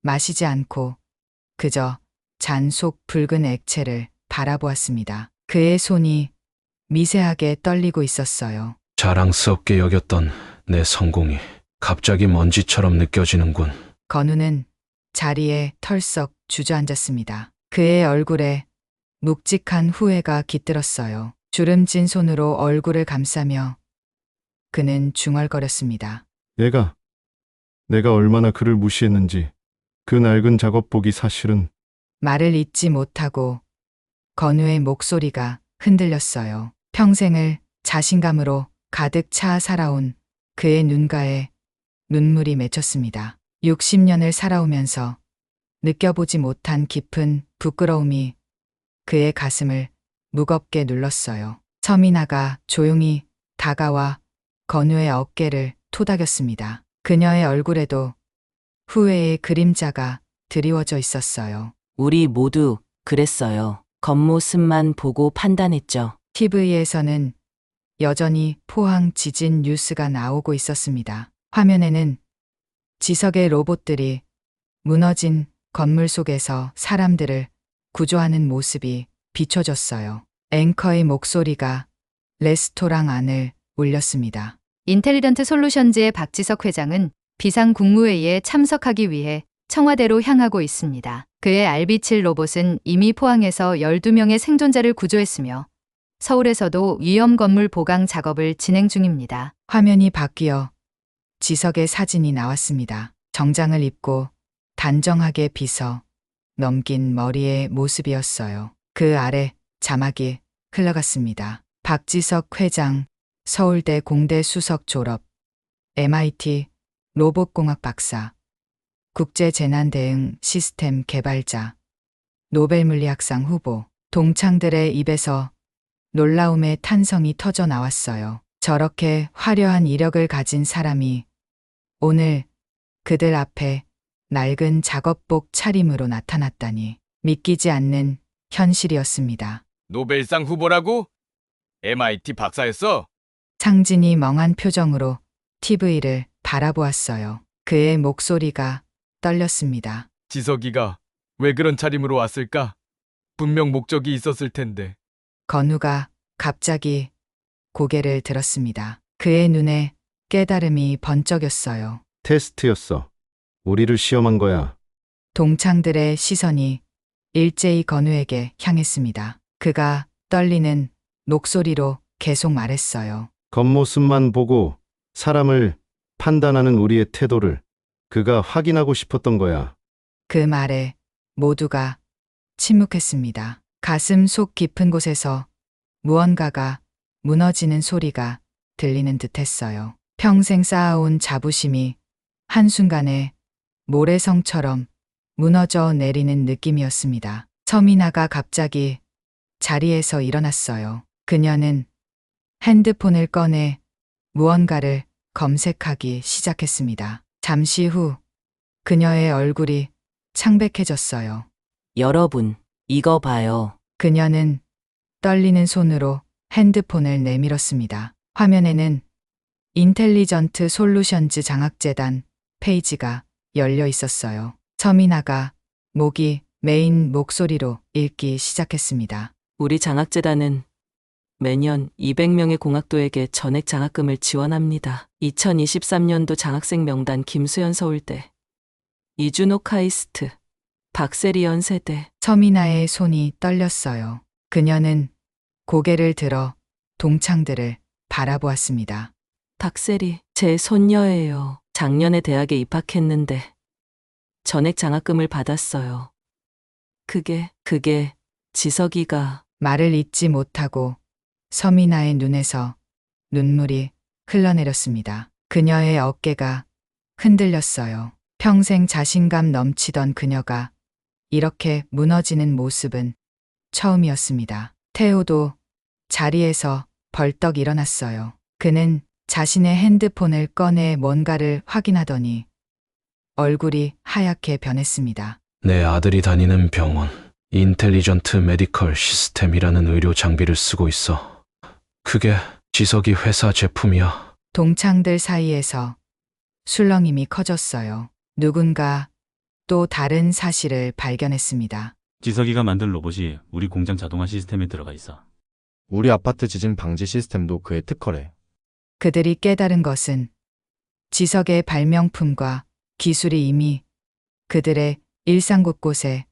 마시지 않고 그저 잔 속 붉은 액체를 바라보았습니다. 그의 손이 미세하게 떨리고 있었어요. 자랑스럽게 여겼던 내 성공이 갑자기 먼지처럼 느껴지는군. 건우는 자리에 털썩 주저앉았습니다. 그의 얼굴에 묵직한 후회가 깃들었어요. 주름진 손으로 얼굴을 감싸며 그는 중얼거렸습니다. 내가 얼마나 그를 무시했는지. 그 낡은 작업복이 사실은 말을 잇지 못하고 건우의 목소리가 흔들렸어요. 평생을 자신감으로 가득 차 살아온 그의 눈가에 눈물이 맺혔습니다. 60년을 살아오면서 느껴보지 못한 깊은 부끄러움이 그의 가슴을 무겁게 눌렀어요. 서민아가 조용히 다가와 건우의 어깨를 토닥였습니다. 그녀의 얼굴에도 후회의 그림자가 드리워져 있었어요. 우리 모두 그랬어요. 겉모습만 보고 판단했죠. TV에서는 여전히 포항 지진 뉴스가 나오고 있었습니다. 화면에는 지석의 로봇들이 무너진 건물 속에서 사람들을 구조하는 모습이 비춰졌어요. 앵커의 목소리가 레스토랑 안을 울렸습니다. 인텔리전트 솔루션즈의 박지석 회장은 비상국무회의에 참석하기 위해 청와대로 향하고 있습니다. 그의 RB7 로봇은 이미 포항에서 12명의 생존자를 구조했으며 서울에서도 위험 건물 보강 작업을 진행 중입니다. 화면이 바뀌어 지석의 사진이 나왔습니다. 정장을 입고 단정하게 빗어 넘긴 머리의 모습이었어요. 그 아래 자막이 흘러갔습니다. 박지석 회장, 서울대 공대 수석 졸업, MIT 로봇공학 박사, 국제재난대응 시스템 개발자, 노벨물리학상 후보. 동창들의 입에서 놀라움의 탄성이 터져 나왔어요. 저렇게 화려한 이력을 가진 사람이 오늘 그들 앞에 낡은 작업복 차림으로 나타났다니 믿기지 않는 현실이었습니다. 노벨상 후보라고? MIT 박사였어? 상진이 멍한 표정으로 TV를 바라보았어요. 그의 목소리가 떨렸습니다. 지석이가 왜 그런 차림으로 왔을까? 분명 목적이 있었을 텐데. 건우가 갑자기 고개를 들었습니다. 그의 눈에 깨달음이 번쩍였어요. 테스트였어. 우리를 시험한 거야. 동창들의 시선이 일제히 건우에게 향했습니다. 그가 떨리는 목소리로 계속 말했어요. 겉모습만 보고 사람을 판단하는 우리의 태도를 그가 확인하고 싶었던 거야. 그 말에 모두가 침묵했습니다. 가슴 속 깊은 곳에서 무언가가 무너지는 소리가 들리는 듯했어요. 평생 쌓아온 자부심이 한순간에 모래성처럼 무너져 내리는 느낌이었습니다. 서민아가 갑자기 자리에서 일어났어요. 그녀는 핸드폰을 꺼내 무언가를 검색하기 시작했습니다. 잠시 후 그녀의 얼굴이 창백해졌어요. 여러분, 이거 봐요. 그녀는 떨리는 손으로 핸드폰을 내밀었습니다. 화면에는 인텔리전트 솔루션즈 장학재단 페이지가 열려 있었어요. 서민아가 목이 메인 목소리로 읽기 시작했습니다. 우리 장학재단은 매년 200명의 공학도에게 전액 장학금을 지원합니다. 2023년도 장학생 명단 김수현 서울대, 이준호 카이스트, 박세리 연세대. 서민아의 손이 떨렸어요. 그녀는 고개를 들어 동창들을 바라보았습니다. 박세리, 제 손녀예요. 작년에 대학에 입학했는데 전액 장학금을 받았어요. 그게 지석이가. 말을 잇지 못하고 서민아의 눈에서 눈물이 흘러내렸습니다. 그녀의 어깨가 흔들렸어요. 평생 자신감 넘치던 그녀가 이렇게 무너지는 모습은 처음이었습니다. 태호도 자리에서 벌떡 일어났어요. 그는 자신의 핸드폰을 꺼내 뭔가를 확인하더니 얼굴이 하얗게 변했습니다. 내 아들이 다니는 병원, 인텔리전트 메디컬 시스템이라는 의료 장비를 쓰고 있어. 그게 지석이 회사 제품이야. 동창들 사이에서 술렁임이 커졌어요. 누군가 또 다른 사실을 발견했습니다. 지석이가 만든 로봇이 우리 공장 자동화 시스템에 들어가 있어. 우리 아파트 지진 방지 시스템도 그의 특허래. 그들이 깨달은 것은 지석의 발명품과 기술이 이미 그들의 일상 곳곳에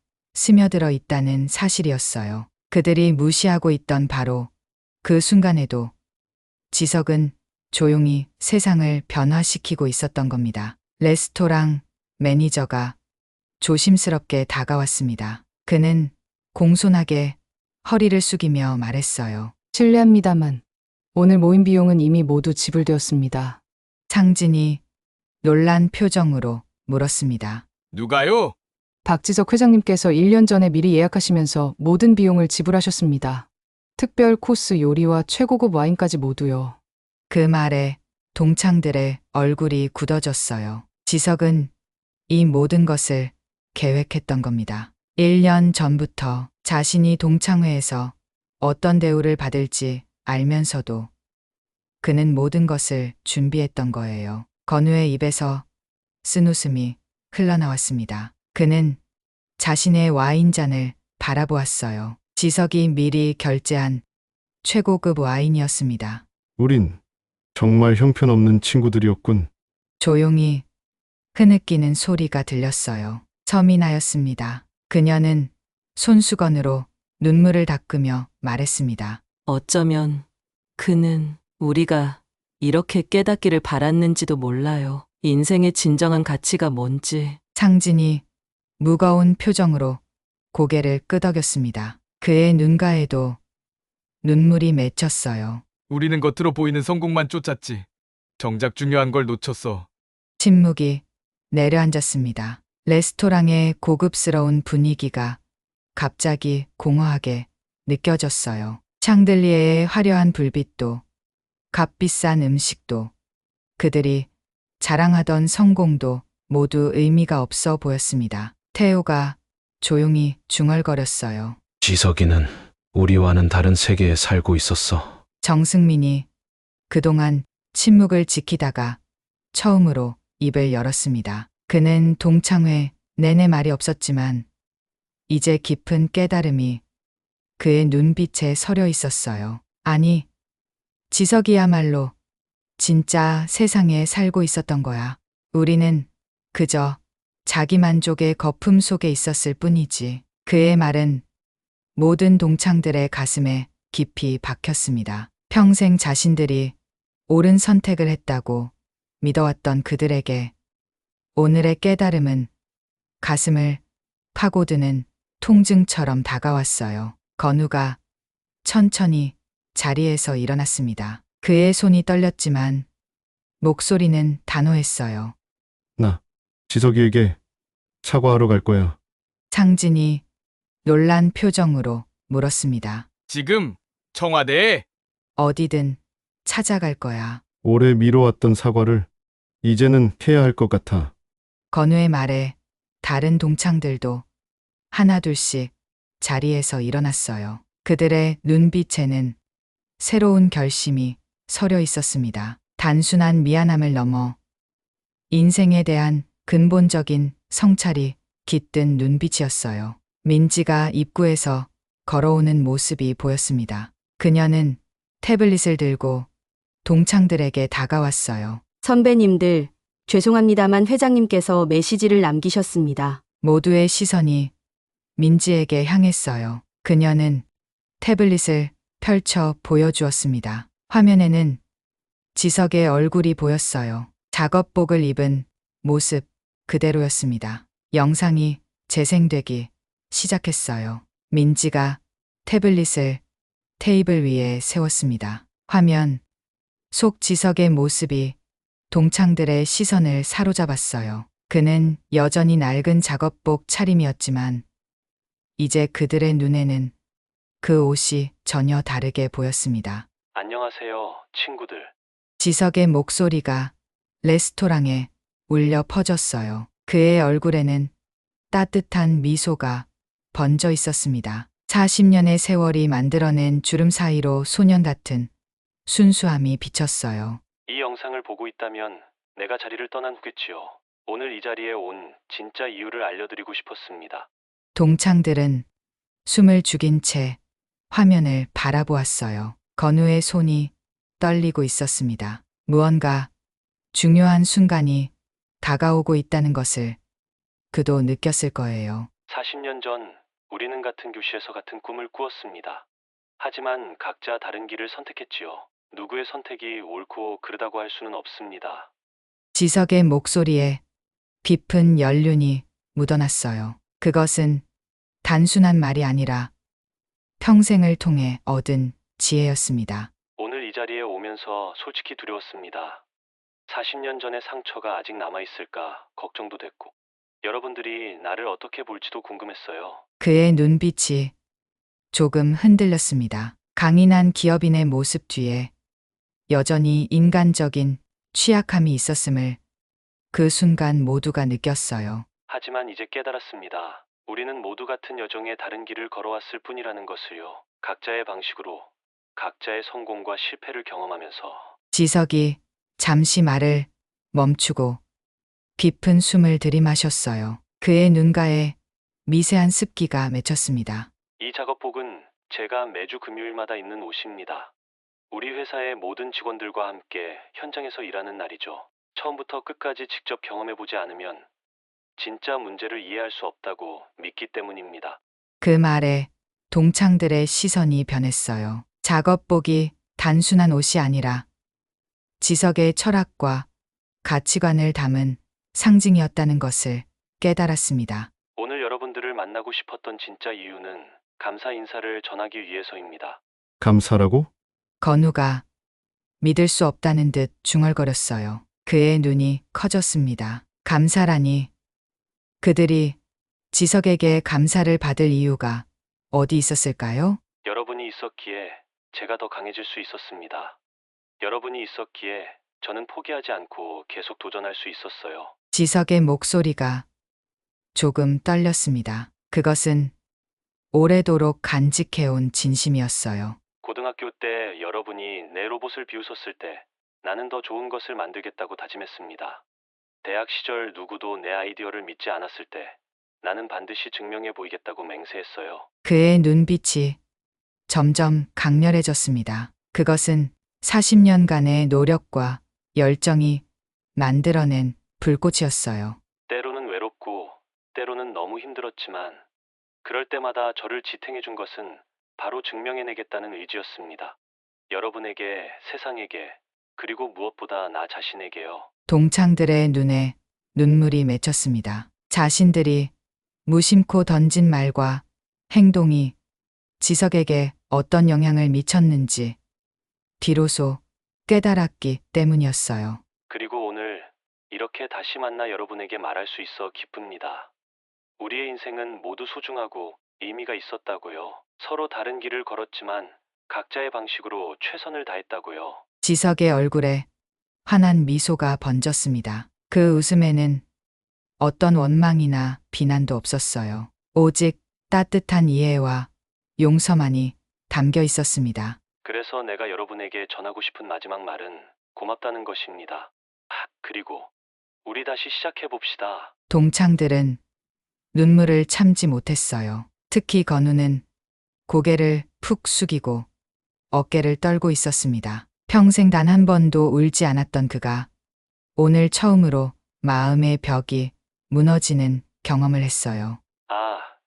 스며들어 있다는 사실이었어요. 그들이 무시하고 있던 바로 그 순간에도 지석은 조용히 세상을 변화시키고 있었던 겁니다. 레스토랑 매니저가 조심스럽게 다가왔습니다. 그는 공손하게 허리를 숙이며 말했어요. 실례합니다만 오늘 모임 비용은 이미 모두 지불되었습니다. 상진이 놀란 표정으로 물었습니다. 누가요? 박지석 회장님께서 1년 전에 미리 예약하시면서 모든 비용을 지불하셨습니다. 특별 코스 요리와 최고급 와인까지 모두요. 그 말에 동창들의 얼굴이 굳어졌어요. 지석은 이 모든 것을 계획했던 겁니다. 1년 전부터 자신이 동창회에서 어떤 대우를 받을지 알면서도 그는 모든 것을 준비했던 거예요. 건우의 입에서 쓴웃음이 흘러나왔습니다. 그는 자신의 와인잔을 바라보았어요. 지석이 미리 결제한 최고급 와인이었습니다. 우린 정말 형편없는 친구들이었군. 조용히 흐느끼는 소리가 들렸어요. 서민아였습니다. 그녀는 손수건으로 눈물을 닦으며 말했습니다. 어쩌면 그는 우리가 이렇게 깨닫기를 바랐는지도 몰라요. 인생의 진정한 가치가 뭔지. 상진이 무거운 표정으로 고개를 끄덕였습니다. 그의 눈가에도 눈물이 맺혔어요. 우리는 겉으로 보이는 성공만 쫓았지. 정작 중요한 걸 놓쳤어. 침묵이 내려앉았습니다. 레스토랑의 고급스러운 분위기가 갑자기 공허하게 느껴졌어요. 샹들리에의 화려한 불빛도 값비싼 음식도 그들이 자랑하던 성공도 모두 의미가 없어 보였습니다. 태호가 조용히 중얼거렸어요. 지석이는 우리와는 다른 세계에 살고 있었어. 정승민이 그동안 침묵을 지키다가 처음으로 입을 열었습니다. 그는 동창회 내내 말이 없었지만 이제 깊은 깨달음이 그의 눈빛에 서려 있었어요. 아니, 지석이야말로 진짜 세상에 살고 있었던 거야. 우리는 그저 자기 만족의 거품 속에 있었을 뿐이지. 그의 말은 모든 동창들의 가슴에 깊이 박혔습니다. 평생 자신들이 옳은 선택을 했다고 믿어왔던 그들에게 오늘의 깨달음은 가슴을 파고드는 통증처럼 다가왔어요. 건우가 천천히 자리에서 일어났습니다. 그의 손이 떨렸지만 목소리는 단호했어요. 나 지석이에게 사과하러 갈 거야. 상진이 놀란 표정으로 물었습니다. 지금 청와대에? 어디든 찾아갈 거야. 오래 미뤄왔던 사과를 이제는 해야 할 것 같아. 건우의 말에 다른 동창들도 하나둘씩 자리에서 일어났어요. 그들의 눈빛에는 새로운 결심이 서려 있었습니다. 단순한 미안함을 넘어 인생에 대한 근본적인 성찰이 깃든 눈빛이었어요. 민지가 입구에서 걸어오는 모습이 보였습니다. 그녀는 태블릿을 들고 동창들에게 다가왔어요. 선배님들, 죄송합니다만 회장님께서 메시지를 남기셨습니다. 모두의 시선이 민지에게 향했어요. 그녀는 태블릿을 펼쳐 보여주었습니다. 화면에는 지석의 얼굴이 보였어요. 작업복을 입은 모습 그대로였습니다. 영상이 재생되기 시작했어요. 민지가 태블릿을 테이블 위에 세웠습니다. 화면 속 지석의 모습이 동창들의 시선을 사로잡았어요. 그는 여전히 낡은 작업복 차림이었지만 이제 그들의 눈에는 그 옷이 전혀 다르게 보였습니다. 안녕하세요, 친구들. 지석의 목소리가 레스토랑에 울려 퍼졌어요. 그의 얼굴에는 따뜻한 미소가 번져 있었습니다. 40년의 세월이 만들어낸 주름 사이로 소년 같은 순수함이 비쳤어요. 이 영상을 보고 있다면 내가 자리를 떠난 후겠지요. 오늘 이 자리에 온 진짜 이유를 알려드리고 싶었습니다. 동창들은 숨을 죽인 채 화면을 바라보았어요. 건우의 손이 떨리고 있었습니다. 무언가 중요한 순간이 다가오고 있다는 것을 그도 느꼈을 거예요. 40년 전 우리는 같은 교실에서 같은 꿈을 꾸었습니다. 하지만 각자 다른 길을 선택했지요. 누구의 선택이 옳고 그르다고 할 수는 없습니다. 지석의 목소리에 깊은 연륜이 묻어났어요. 그것은 단순한 말이 아니라 평생을 통해 얻은 지혜였습니다. 오늘 이 자리에 오면서 솔직히 두려웠습니다. 40년 전의 상처가 아직 남아있을까 걱정도 됐고, 여러분들이 나를 어떻게 볼지도 궁금했어요. 그의 눈빛이 조금 흔들렸습니다. 강인한 기업인의 모습 뒤에 여전히 인간적인 취약함이 있었음을 그 순간 모두가 느꼈어요. 하지만 이제 깨달았습니다. 우리는 모두 같은 여정에 다른 길을 걸어왔을 뿐이라는 것을요. 각자의 방식으로 각자의 성공과 실패를 경험하면서. 지석이 잠시 말을 멈추고 깊은 숨을 들이마셨어요. 그의 눈가에 미세한 습기가 맺혔습니다. 이 작업복은 제가 매주 금요일마다 입는 옷입니다. 우리 회사의 모든 직원들과 함께 현장에서 일하는 날이죠. 처음부터 끝까지 직접 경험해보지 않으면 진짜 문제를 이해할 수 없다고 믿기 때문입니다. 그 말에 동창들의 시선이 변했어요. 작업복이 단순한 옷이 아니라 지석의 철학과 가치관을 담은 상징이었다는 것을 깨달았습니다. 오늘 여러분들을 만나고 싶었던 진짜 이유는 감사 인사를 전하기 위해서입니다. 감사라고? 건우가 믿을 수 없다는 듯 중얼거렸어요. 그의 눈이 커졌습니다. 감사라니. 그들이 지석에게 감사를 받을 이유가 어디 있었을까요? 여러분이 있었기에 제가 더 강해질 수 있었습니다. 여러분이 있었기에 저는 포기하지 않고 계속 도전할 수 있었어요. 지석의 목소리가 조금 떨렸습니다. 그것은 오래도록 간직해온 진심이었어요. 고등학교 때 여러분이 내 로봇을 비웃었을 때 나는 더 좋은 것을 만들겠다고 다짐했습니다. 대학 시절 누구도 내 아이디어를 믿지 않았을 때 나는 반드시 증명해 보이겠다고 맹세했어요. 그의 눈빛이 점점 강렬해졌습니다. 그것은 40년간의 노력과 열정이 만들어낸 불꽃이었어요. 때로는 외롭고 때로는 너무 힘들었지만 그럴 때마다 저를 지탱해 준 것은 바로 증명해내겠다는 의지였습니다. 여러분에게, 세상에게, 그리고 무엇보다 나 자신에게요. 동창들의 눈에 눈물이 맺혔습니다. 자신들이 무심코 던진 말과 행동이 지석에게 어떤 영향을 미쳤는지 비로소 깨달았기 때문이었어요. 그리고 오늘 이렇게 다시 만나 여러분에게 말할 수 있어 기쁩니다. 우리의 인생은 모두 소중하고 의미가 있었다고요. 서로 다른 길을 걸었지만 각자의 방식으로 최선을 다했다고요. 지석의 얼굴에 환한 미소가 번졌습니다. 그 웃음에는 어떤 원망이나 비난도 없었어요. 오직 따뜻한 이해와 용서만이 담겨 있었습니다. 그래서 내가 여러분에게 전하고 싶은 마지막 말은 고맙다는 것입니다. 그리고 우리 다시 시작해봅시다. 동창들은 눈물을 참지 못했어요. 특히 건우는 고개를 푹 숙이고 어깨를 떨고 있었습니다. 평생 단 한 번도 울지 않았던 그가 오늘 처음으로 마음의 벽이 무너지는 경험을 했어요.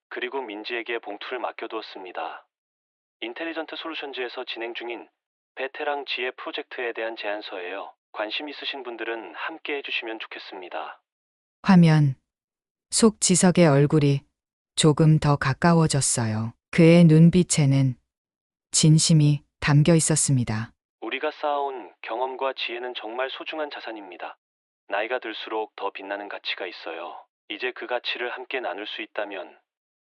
그리고 민지에게 봉투를 맡겨두었습니다. 인텔리전트 솔루션즈에서 진행 중인 베테랑 지혜 프로젝트에 대한 제안서예요. 관심 있으신 분들은 함께 해주시면 좋겠습니다. 화면 속 지석의 얼굴이 조금 더 가까워졌어요. 그의 눈빛에는 진심이 담겨 있었습니다. 우리가 쌓아온 경험과 지혜는 정말 소중한 자산입니다. 나이가 들수록 더 빛나는 가치가 있어요. 이제 그 가치를 함께 나눌 수 있다면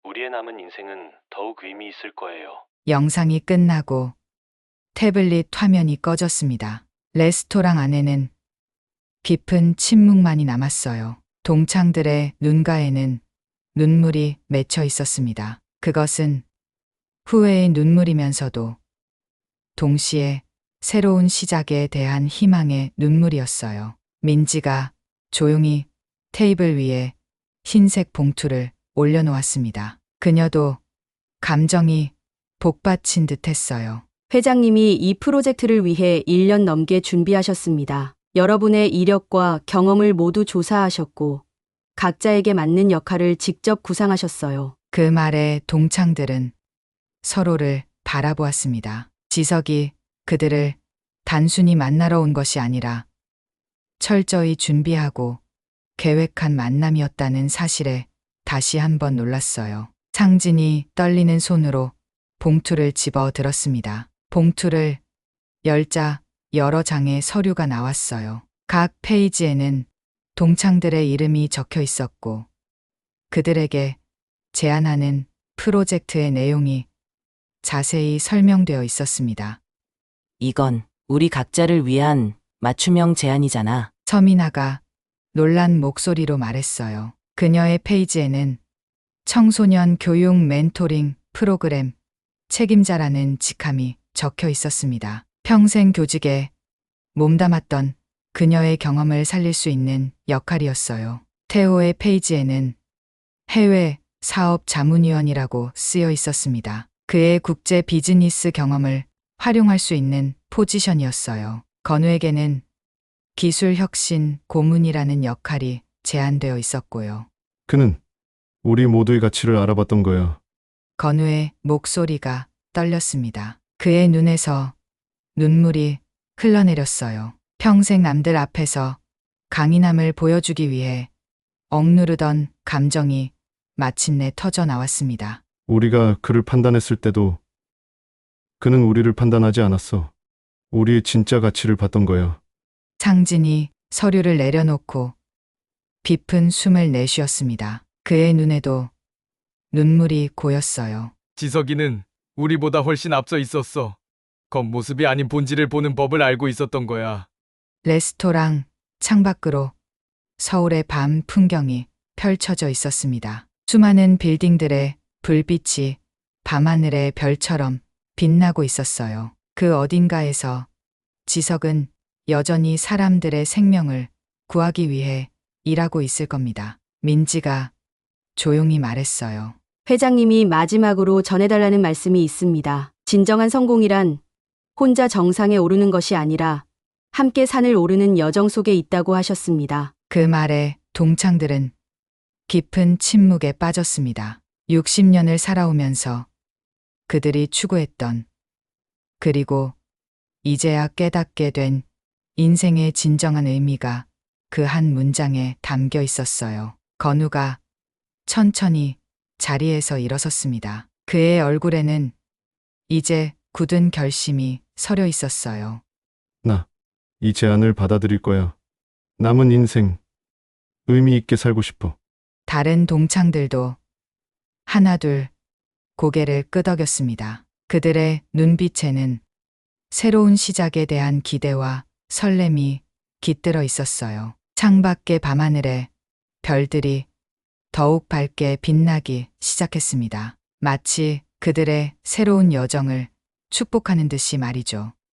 우리의 남은 인생은 더욱 의미 있을 거예요. 영상이 끝나고 태블릿 화면이 꺼졌습니다. 레스토랑 안에는 깊은 침묵만이 남았어요. 동창들의 눈가에는 눈물이 맺혀 있었습니다. 그것은 후회의 눈물이면서도 동시에 새로운 시작에 대한 희망의 눈물이었어요. 민지가 조용히 테이블 위에 흰색 봉투를 올려놓았습니다. 그녀도 감정이 복받친 듯했어요. 회장님이 이 프로젝트를 위해 1년 넘게 준비하셨습니다. 여러분의 이력과 경험을 모두 조사하셨고 각자에게 맞는 역할을 직접 구상하셨어요. 그 말에 동창들은 서로를 바라보았습니다. 지석이 그들을 단순히 만나러 온 것이 아니라 철저히 준비하고 계획한 만남이었다는 사실에 다시 한번 놀랐어요. 창진이 떨리는 손으로 봉투를 집어 들었습니다. 봉투를 열자 여러 장의 서류가 나왔어요. 각 페이지에는 동창들의 이름이 적혀 있었고 그들에게 제안하는 프로젝트의 내용이 자세히 설명되어 있었습니다. 이건 우리 각자를 위한 맞춤형 제안이잖아. 서민아가 놀란 목소리로 말했어요. 그녀의 페이지에는 청소년 교육 멘토링 프로그램 책임자라는 직함이 적혀 있었습니다. 평생 교직에 몸담았던 그녀의 경험을 살릴 수 있는 역할이었어요. 태호의 페이지에는 해외 사업 자문위원이라고 쓰여 있었습니다. 그의 국제 비즈니스 경험을 활용할 수 있는 포지션이었어요. 건우에게는 기술 혁신 고문이라는 역할이 제안되어 있었고요. 그는 우리 모두의 가치를 알아봤던 거야. 건우의 목소리가 떨렸습니다. 그의 눈에서 눈물이 흘러내렸어요. 평생 남들 앞에서 강인함을 보여주기 위해 억누르던 감정이 마침내 터져 나왔습니다. 우리가 그를 판단했을 때도 그는 우리를 판단하지 않았어. 우리의 진짜 가치를 봤던 거야. 창진이 서류를 내려놓고 깊은 숨을 내쉬었습니다. 그의 눈에도 눈물이 고였어요. 지석이는 우리보다 훨씬 앞서 있었어. 겉모습이 아닌 본질을 보는 법을 알고 있었던 거야. 레스토랑 창밖으로 서울의 밤 풍경이 펼쳐져 있었습니다. 수많은 빌딩들의 불빛이 밤하늘의 별처럼 빛나고 있었어요. 그 어딘가에서 지석은 여전히 사람들의 생명을 구하기 위해 일하고 있을 겁니다. 민지가 조용히 말했어요. 회장님이 마지막으로 전해달라는 말씀이 있습니다. 진정한 성공이란 혼자 정상에 오르는 것이 아니라 함께 산을 오르는 여정 속에 있다고 하셨습니다. 그 말에 동창들은 깊은 침묵에 빠졌습니다. 60년을 살아오면서 그들이 추구했던 그리고 이제야 깨닫게 된 인생의 진정한 의미가 그 한 문장에 담겨 있었어요. 건우가 천천히 자리에서 일어섰습니다. 그의 얼굴에는 이제 굳은 결심이 서려 있었어요. 나 이 제안을 받아들일 거야. 남은 인생 의미 있게 살고 싶어. 다른 동창들도 하나둘 고개를 끄덕였습니다. 그들의 눈빛에는 새로운 시작에 대한 기대와 설렘이 깃들어 있었어요. 창밖의 밤하늘에 별들이 더욱 밝게 빛나기 시작했습니다. 마치 그들의 새로운 여정을 축복하는 듯이 말이죠.